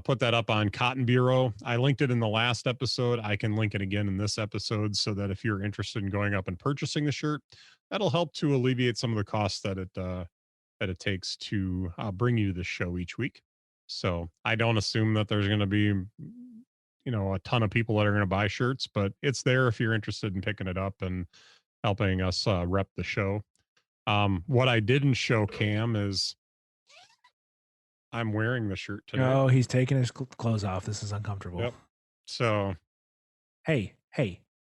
Put that up on Cotton Bureau. I linked it in the last episode. I can link it again in this episode so that if you're interested in going up and purchasing the shirt, that'll help to alleviate some of the costs that it takes to bring you the show each week. So I don't assume that there's going to be, a ton of people that are going to buy shirts, but it's there if you're interested in picking it up and helping us rep the show. What I didn't show Cam is I'm wearing the shirt today. Oh, he's taking his clothes off. This is uncomfortable. Yep. So Hey,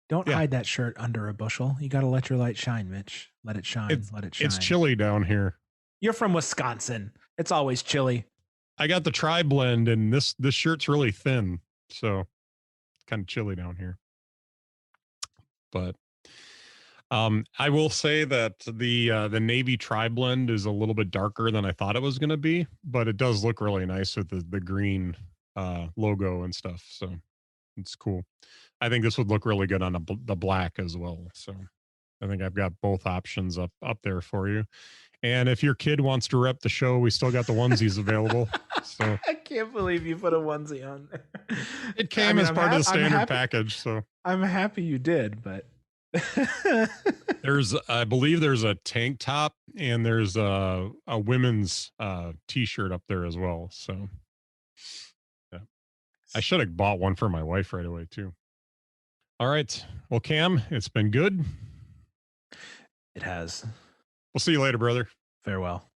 don't yeah, hide that shirt under a bushel. You got to let your light shine, Mitch. Let it shine. it's Let it it's shine. chilly down here. You're from Wisconsin. It's always chilly. I got the tri blend, and this shirt's really thin, so it's kind of chilly down here. But I will say that the navy tri blend is a little bit darker than I thought it was going to be, but it does look really nice with the green logo and stuff. So it's cool. I think this would look really good on the black as well. So I think I've got both options up there for you. And if your kid wants to rep the show, we still got the onesies available. So I can't believe you put a onesie on there. it came as part of the standard package. So I'm happy you did, but I believe there's a tank top and there's a women's t-shirt up there as well. So yeah, I should have bought one for my wife right away too. All right. Well, Cam, it's been good. It has. We'll see you later, brother. Farewell.